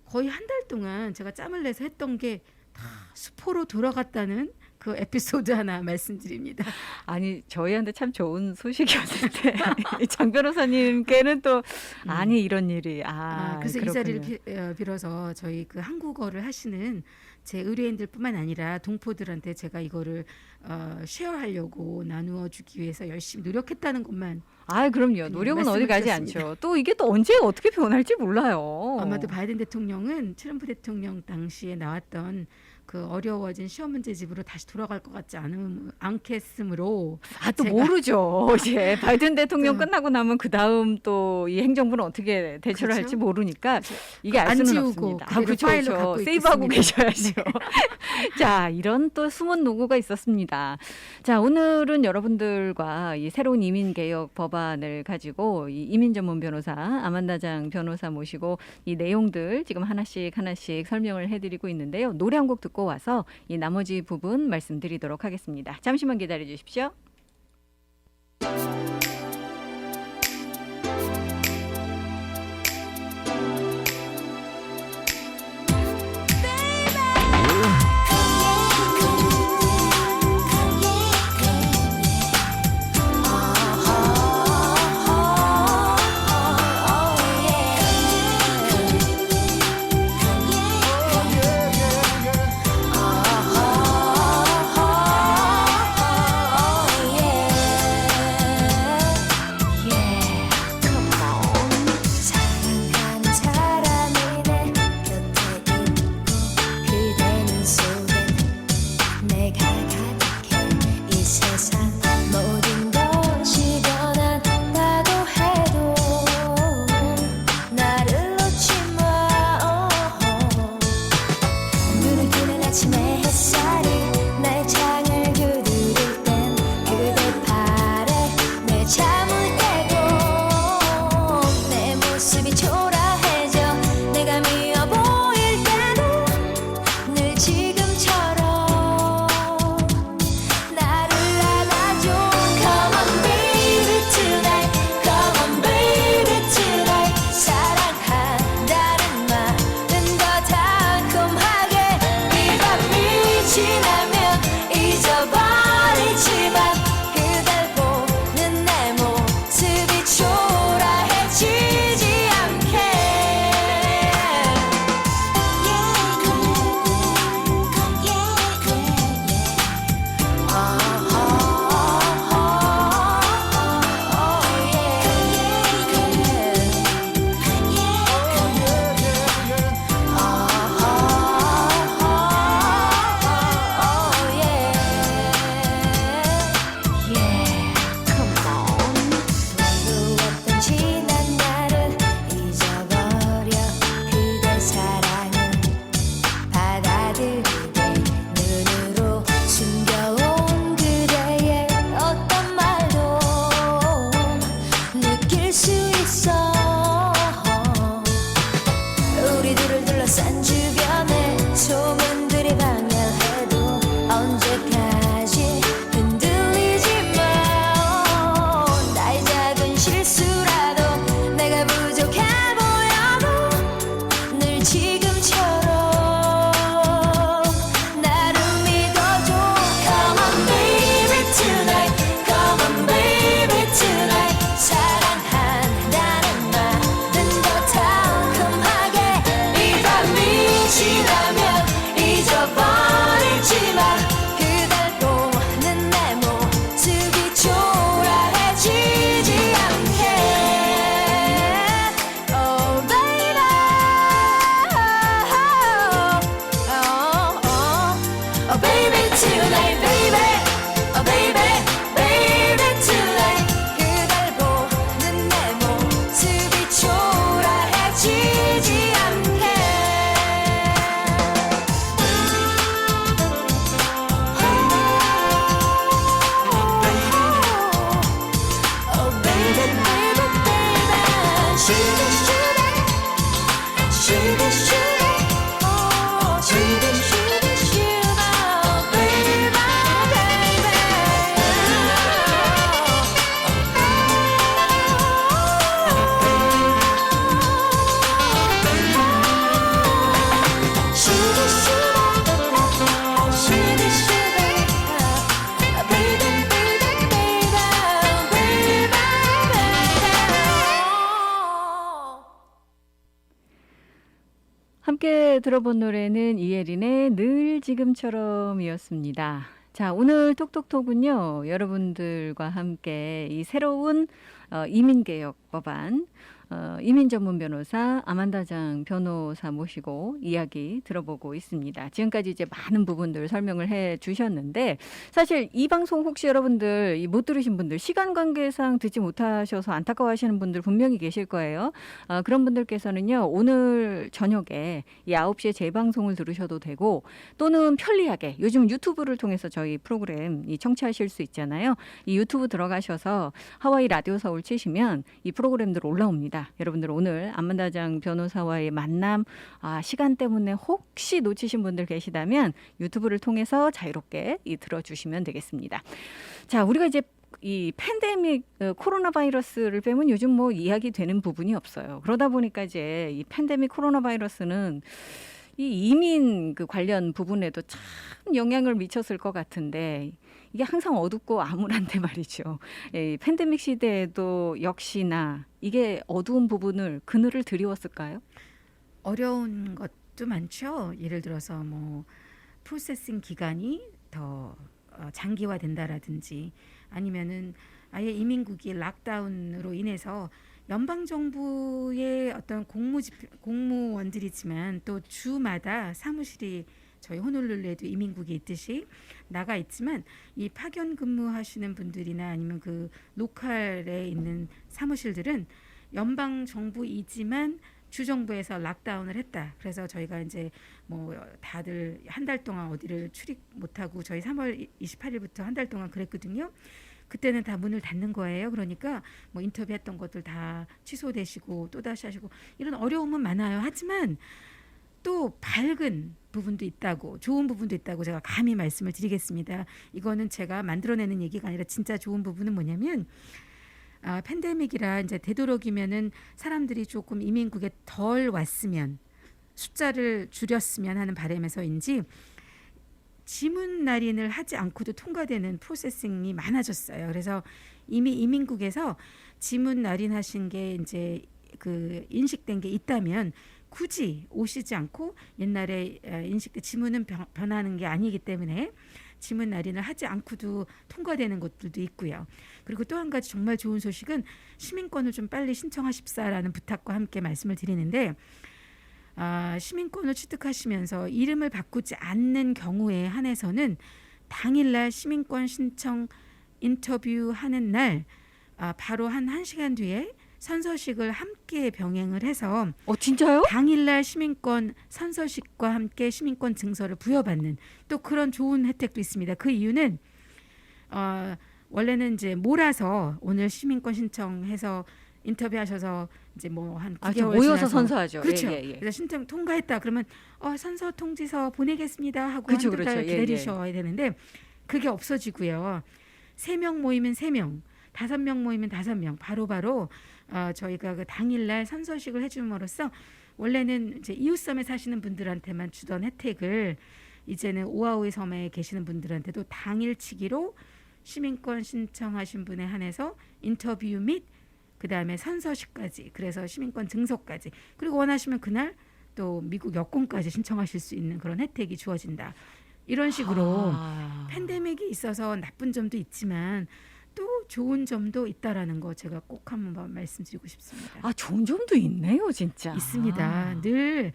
거의 한 달 동안 제가 짬을 내서 했던 게 수포로 돌아갔다는 그 에피소드 하나 말씀드립니다. 아니 저희한테 참 좋은 소식이었는데 장 변호사님께는 또 아니 이런 일이 그래서 그렇군요. 이 자리를 빌어서 저희 그 한국어를 하시는 제 의뢰인들뿐만 아니라 동포들한테 제가 이거를 쉐어하려고 나누어 주기 위해서 열심히 노력했다는 것만 그럼요. 노력은 어디 말씀을 가지 드렸습니다. 않죠. 또 이게 또 언제 어떻게 변할지 몰라요. 아마도 바이든 대통령은 트럼프 대통령 당시에 나왔던 그 어려워진 시험 문제집으로 다시 돌아갈 것 같지 않겠으므로 또 제가- 모르죠. 이제 바이든 대통령 또- 끝나고 나면 그 다음 또 이 행정부는 어떻게 대처를 그렇죠. 할지 모르니까 이게 알 안 수는 지우고 없습니다. 그대로 그렇죠, 파일로 그렇죠. 갖고 세이브하고 있겠습니다. 계셔야죠. 자, 이런 또 숨은 노고가 있었습니다. 자, 오늘은 여러분들과 이 새로운 이민 개혁 법안을 가지고 이 이민 전문 변호사 아만다장 변호사 모시고 이 내용들 지금 하나씩 설명을 해드리고 있는데요. 노래 한 곡 듣고 와서 이 나머지 부분 말씀드리도록 하겠습니다. 잠시만 기다려 주십시오. 사랑하는 사람이 내 곁에 있고 그대는 속에 내가 가득해 이 세상 모든 것이 변한다고 해도 나를 놓지 마 눈을 뜨는 아침의 햇살이 나의 창을 두드릴 땐 그대 팔에 내 잠을 깨고 내 모습이 초라해져 내가 미워 보일 때도 늘 지금처럼 나를 안아줘 Come on baby tonight Come on baby tonight 사랑한다는 말은 더 달콤하게 이 밤이 지나면 잊어버리지만 그댈 보는 내 모습이 초라해지지 않게 어떤 지난 날을 잊어버려 그대 사랑을 받아들이게 눈으로 숨겨온 그대의 어떤 말도 느낄 수 있어 우리들을 둘러싼 주변에 소문들이 방열해도 언제까지 흔들리지 마 나의 작은 실수라도 내가 부족해 보여도 늘 지금처럼 나를 믿어줘 Come on baby tonight Come on baby tonight 사랑한다는 말은 더 달콤하게 이 밤이 지나면 잊어버리지만 그댈 보는 내 모습이 초라해지지 않게 Oh baby Oh baby tonight baby Oh baby baby tonight 그댈 보는 내 모습이 초라해지지 않게 Oh baby baby baby Sugar sugar Sugar sugar Oh sugar sugar sugar Oh baby baby 들어본 노래는 이혜린의 늘 지금처럼이었습니다. 자, 오늘 톡톡톡은요, 여러분들과 함께 이 새로운 이민개혁 법안, 이민 전문 변호사 아만다장 변호사 모시고 이야기 들어보고 있습니다. 지금까지 이제 많은 부분들 설명을 해 주셨는데, 사실 이 방송 혹시 여러분들 못 들으신 분들, 시간 관계상 듣지 못하셔서 안타까워하시는 분들 분명히 계실 거예요. 그런 분들께서는요, 오늘 저녁에 이 9시에 재방송을 들으셔도 되고, 또는 편리하게 요즘 유튜브를 통해서 저희 프로그램 청취하실 수 있잖아요. 이 유튜브 들어가셔서 하와이 라디오 서울 치시면 이 프로그램들 올라옵니다. 여러분들 오늘 안만다장 변호사와의 만남, 시간 때문에 혹시 놓치신 분들 계시다면 유튜브를 통해서 자유롭게 들어주시면 되겠습니다. 자, 우리가 이제 이 팬데믹, 코로나 바이러스를 빼면 요즘 뭐 이야기 되는 부분이 없어요. 그러다 보니까 이제 이 팬데믹 코로나 바이러스는 이 이민 관련 부분에도 참 영향을 미쳤을 것 같은데, 이게 항상 어둡고 암울한데 말이죠. 이 팬데믹 시대에도 역시나 이게 어두운 부분을 그늘을 드리웠을까요? 어려운 것도 많죠. 예를 들어서 뭐 프로세싱 기간이 더 장기화된다라든지, 아니면은 아예 이민국이 락다운으로 인해서 연방 정부의 어떤 공무원들이지만 또 주마다 사무실이 저희 호놀룰루에도 이민국이 있듯이 나가 있지만, 이 파견 근무하시는 분들이나 아니면 그 로컬에 있는 사무실들은 연방 정부이지만 주정부에서 락다운을 했다. 그래서 저희가 이제 뭐 다들 한 달 동안 어디를 출입 못하고, 저희 3월 28일부터 한 달 동안 그랬거든요. 그때는 다 문을 닫는 거예요. 그러니까 뭐 인터뷰했던 것들 다 취소되시고 또다시 하시고, 이런 어려움은 많아요. 하지만 또 밝은 부분도 있다고, 좋은 부분도 있다고 제가 감히 말씀을 드리겠습니다. 이거는 제가 만들어내는 얘기가 아니라 진짜 좋은 부분은 뭐냐면, 팬데믹이라 이제 되도록이면은 사람들이 조금 이민국에 덜 왔으면, 숫자를 줄였으면 하는 바람에서인지 지문 날인을 하지 않고도 통과되는 프로세싱이 많아졌어요. 그래서 이미 이민국에서 지문 날인하신 게 이제 그 인식된 게 있다면 굳이 오시지 않고, 옛날에 인식된 지문은 변하는 게 아니기 때문에 지문 날인을 하지 않고도 통과되는 것들도 있고요. 그리고 또 한 가지 정말 좋은 소식은 시민권을 좀 빨리 신청하십사라는 부탁과 함께 말씀을 드리는데, 시민권을 취득하시면서 이름을 바꾸지 않는 경우에 한해서는 당일날 시민권 신청 인터뷰하는 날 바로 한 1시간 뒤에 선서식을 함께 병행을 해서, 진짜요? 당일날 시민권 선서식과 함께 시민권 증서를 부여받는 또 그런 좋은 혜택도 있습니다. 그 이유는 원래는 이제 몰아서 오늘 시민권 신청해서 인터뷰하셔서 이제 뭐 한 9개월 모여서 지나서, 선서하죠. 그렇죠. 예. 그래서 신청 통과했다 그러면 선서 통지서 보내겠습니다 하고 그렇죠, 한두 달 그렇죠. 기다리셔야 되는데, 그게 없어지고요. 3명 모이면 3명, 5명 모이면 5명, 바로바로 저희가 그 당일날 선서식을 해줌으로써, 원래는 이제 이웃섬에 사시는 분들한테만 주던 혜택을 이제는 오아우이 섬에 계시는 분들한테도 당일치기로 시민권 신청하신 분에 한해서 인터뷰 및 그다음에 선서식까지, 그래서 시민권 증서까지, 그리고 원하시면 그날 또 미국 여권까지 신청하실 수 있는 그런 혜택이 주어진다. 이런 식으로 팬데믹이 있어서 나쁜 점도 있지만 또 좋은 점도 있다라는 거 제가 꼭 한번 말씀드리고 싶습니다. 좋은 점도 있네요, 진짜. 있습니다. 늘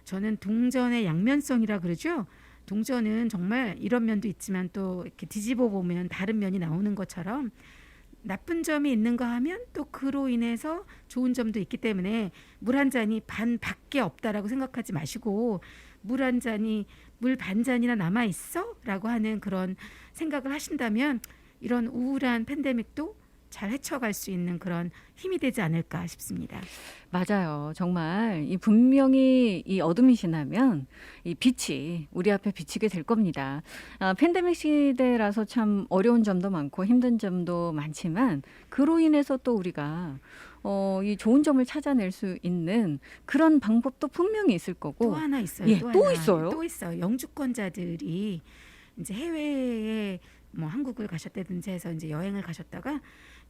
저는 동전의 양면성이라 그러죠. 동전은 정말 이런 면도 있지만 또 이렇게 뒤집어 보면 다른 면이 나오는 것처럼, 나쁜 점이 있는가 하면 또 그로 인해서 좋은 점도 있기 때문에 물 한 잔이 반밖에 없다라고 생각하지 마시고, 물 한 잔이 물 반잔이나 남아 있어라고 하는 그런 생각을 하신다면 이런 우울한 팬데믹도 잘 헤쳐갈 수 있는 그런 힘이 되지 않을까 싶습니다. 맞아요. 정말 이 분명히 이 어둠이 지나면 이 빛이 우리 앞에 비치게 될 겁니다. 팬데믹 시대라서 참 어려운 점도 많고 힘든 점도 많지만, 그로 인해서 또 우리가 이 좋은 점을 찾아낼 수 있는 그런 방법도 분명히 있을 거고. 또 하나 있어요. 또 있어요? 또 있어요. 영주권자들이 이제 해외에 뭐 한국을 가셨다든지 해서 이제 여행을 가셨다가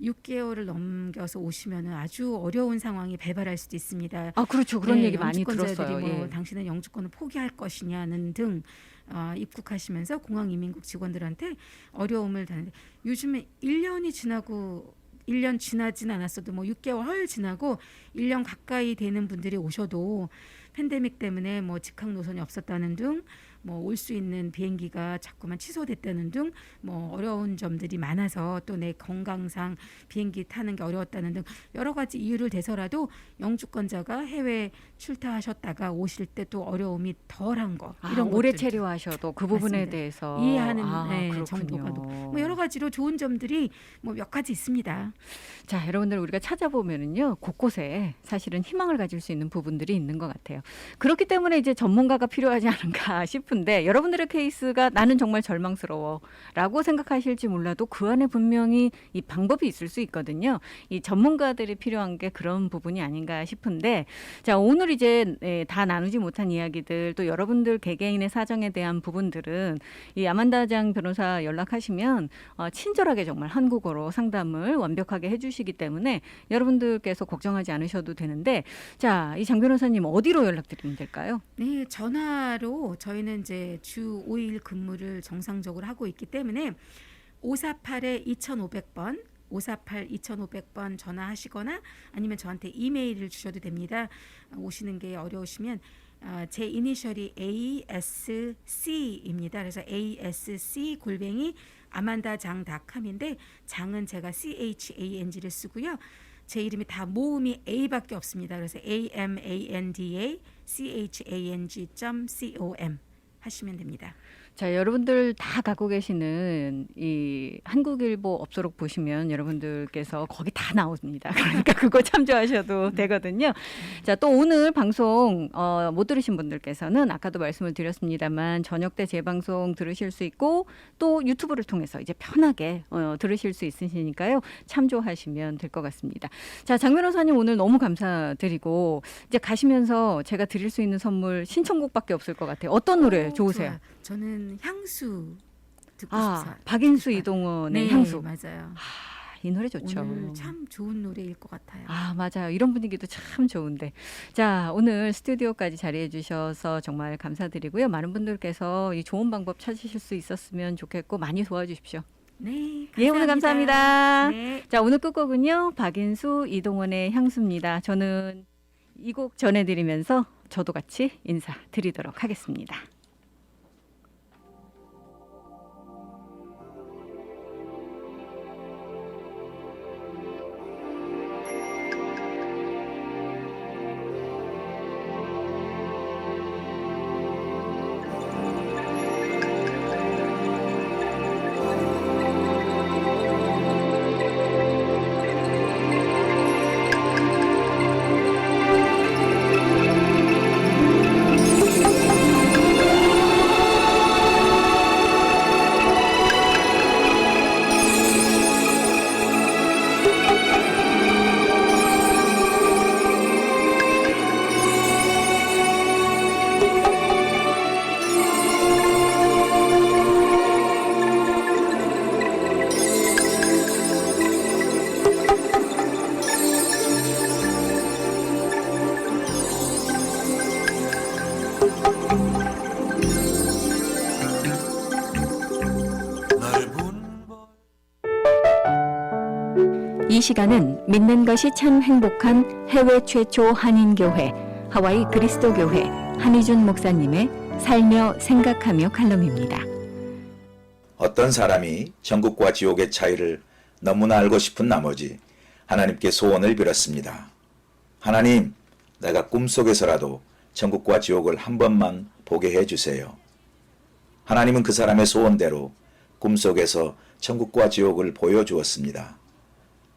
6개월을 넘겨서 오시면은 아주 어려운 상황이 발발할 수도 있습니다. 아, 그렇죠. 그런 네, 얘기 많이 영주권자들이 들었어요. 뭐 예. 당신은 영주권을 포기할 것이냐는 등 입국하시면서 공항 이민국 직원들한테 어려움을 당하는데 요즘에 1년이 지나고 1년 지나진 않았어도 뭐 6개월 헐 지나고 1년 가까이 되는 분들이 오셔도 팬데믹 때문에 뭐 직항 노선이 없었다는 등 뭐 올 수 있는 비행기가 자꾸만 취소됐다는 등 뭐 어려운 점들이 많아서 또 내 건강상 비행기 타는 게 어려웠다는 등 여러 가지 이유를 대서라도 영주권자가 해외 출타하셨다가 오실 때 또 어려움이 덜한 거 이런 오래 것들도 체류하셔도 그 부분에 맞습니다. 대해서 이해하는 그렇군요. 정도가 뭐 여러 가지로 좋은 점들이 뭐 몇 가지 있습니다. 자, 여러분들 우리가 찾아보면은요, 곳곳에 사실은 희망을 가질 수 있는 부분들이 있는 것 같아요. 그렇기 때문에 이제 전문가가 필요하지 않은가 싶은데, 여러분들의 케이스가 나는 정말 절망스러워라고 생각하실지 몰라도 그 안에 분명히 이 방법이 있을 수 있거든요. 이 전문가들이 필요한 게 그런 부분이 아닌가 싶은데, 자, 오늘 이제 다 나누지 못한 이야기들, 또 여러분들 개개인의 사정에 대한 부분들은 이 아만다 장 변호사 연락하시면 친절하게 정말 한국어로 상담을 완벽하게 해주시기 때문에 여러분들께서 걱정하지 않으셔도 되는데, 자, 이 장 변호사님 어디로 연락드리면 될까요? 네, 전화로 저희는 이제 주 5일 근무를 정상적으로 하고 있기 때문에 548-2500번 548-2500번 전화하시거나 아니면 저한테 이메일을 주셔도 됩니다. 오시는 게 어려우시면 제 이니셜이 ASC입니다. 그래서 asc@amanda장.com인데 장은 제가 CHANG를 쓰고요. 제 이름이 다 모음이 A밖에 없습니다. 그래서 AMANDACHANG.com 하시면 됩니다. 자, 여러분들 다 갖고 계시는 이 한국일보 업소록 보시면 여러분들께서 거기 다 나옵니다. 그러니까 그거 참조하셔도 되거든요. 자, 또 오늘 방송 못 들으신 분들께서는 아까도 말씀을 드렸습니다만 저녁 때 재방송 들으실 수 있고 또 유튜브를 통해서 이제 편하게 들으실 수 있으시니까요. 참조하시면 될 것 같습니다. 자, 장 변호사님 오늘 너무 감사드리고 이제 가시면서 제가 드릴 수 있는 선물 신청곡밖에 없을 것 같아요. 어떤 노래 좋으세요? 좋아요. 저는 향수 듣고 싶어요. 박인수 이동원의 네, 향수. 맞아요. 이 노래 좋죠. 오늘 참 좋은 노래일 것 같아요. 맞아요. 이런 분위기도 참 좋은데. 자, 오늘 스튜디오까지 자리해 주셔서 정말 감사드리고요. 많은 분들께서 이 좋은 방법 찾으실 수 있었으면 좋겠고 많이 도와주십시오. 네, 감사합니다. 예, 오늘 감사합니다. 네. 자, 오늘 끝곡은요. 박인수 이동원의 향수입니다. 저는 이 곡 전해드리면서 저도 같이 인사드리도록 하겠습니다. 이 시간은 믿는 것이 참 행복한 해외 최초 한인교회 하와이 그리스도교회 한희준 목사님의 살며 생각하며 칼럼입니다. 어떤 사람이 천국과 지옥의 차이를 너무나 알고 싶은 나머지 하나님께 소원을 빌었습니다. 하나님, 내가 꿈속에서라도 천국과 지옥을 한 번만 보게 해주세요. 하나님은 그 사람의 소원대로 꿈속에서 천국과 지옥을 보여주었습니다.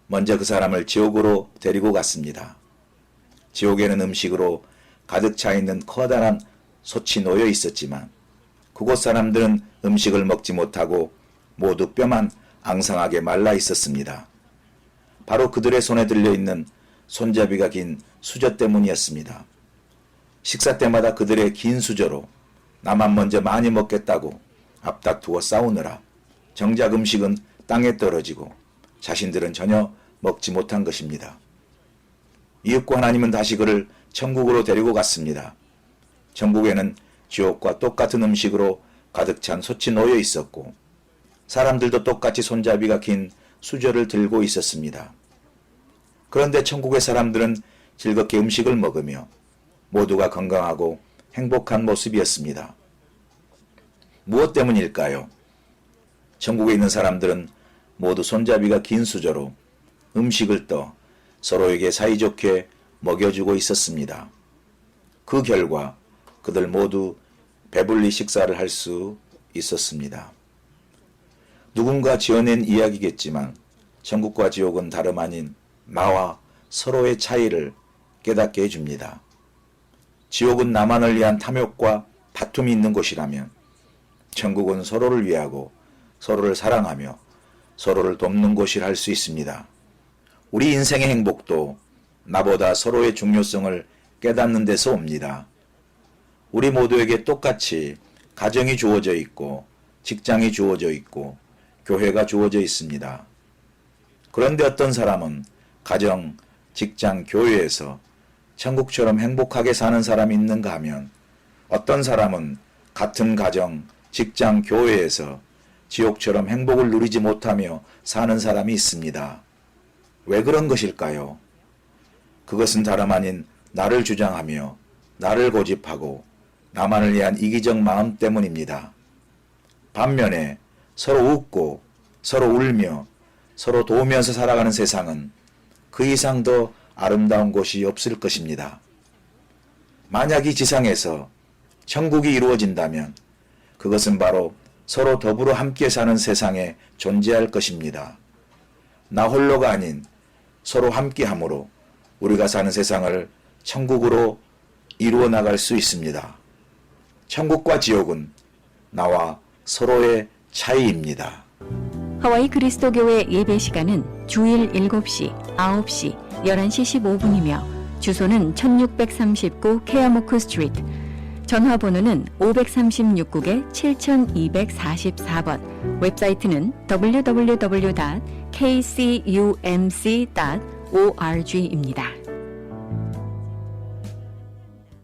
먼저 그 사람을 지옥으로 데리고 갔습니다. 지옥에는 음식으로 가득 차 있는 커다란 솥이 놓여 있었지만 그곳 사람들은 음식을 먹지 못하고 모두 뼈만 앙상하게 말라 있었습니다. 바로 그들의 손에 들려있는 손잡이가 긴 수저 때문이었습니다. 식사 때마다 그들의 긴 수저로 나만 먼저 많이 먹겠다고 앞다투어 싸우느라 정작 음식은 땅에 떨어지고 자신들은 전혀 먹지 못한 것입니다. 이윽고 하나님은 다시 그를 천국으로 데리고 갔습니다. 천국에는 지옥과 똑같은 음식으로 가득 찬 솥이 놓여 있었고 사람들도 똑같이 손잡이가 긴 수저를 들고 있었습니다. 그런데 천국의 사람들은 즐겁게 음식을 먹으며 모두가 건강하고 행복한 모습이었습니다. 무엇 때문일까요? 천국에 있는 사람들은 모두 손잡이가 긴 수저로 음식을 떠 서로에게 사이좋게 먹여주고 있었습니다. 그 결과 그들 모두 배불리 식사를 할 수 있었습니다. 누군가 지어낸 이야기겠지만 천국과 지옥은 다름 아닌 나와 서로의 차이를 깨닫게 해줍니다. 지옥은 나만을 위한 탐욕과 다툼이 있는 곳이라면 천국은 서로를 위하고 서로를 사랑하며 서로를 돕는 곳이라 할 수 있습니다. 우리 인생의 행복도 나보다 서로의 중요성을 깨닫는 데서 옵니다. 우리 모두에게 똑같이 가정이 주어져 있고 직장이 주어져 있고 교회가 주어져 있습니다. 그런데 어떤 사람은 가정, 직장, 교회에서 천국처럼 행복하게 사는 사람이 있는가 하면 어떤 사람은 같은 가정, 직장, 교회에서 지옥처럼 행복을 누리지 못하며 사는 사람이 있습니다. 왜 그런 것일까요? 그것은 다름 아닌 나를 주장하며 나를 고집하고 나만을 위한 이기적 마음 때문입니다. 반면에 서로 웃고 서로 울며 서로 도우면서 살아가는 세상은 그 이상 더 아름다운 곳이 없을 것입니다. 만약 이 지상에서 천국이 이루어진다면 그것은 바로 서로 더불어 함께 사는 세상에 존재할 것입니다. 나 홀로가 아닌 서로 함께함으로 우리가 사는 세상을 천국으로 이루어 나갈 수 있습니다. 천국과 지옥은 나와 서로의 차이입니다. 하와이 그리스도교회 예배 시간은 주일 7시, 9시, 11시 15분이며 주소는 1639 케아모크 스트리트, 전화번호는 536국에 7244번, 웹사이트는 www.kcumc.org입니다.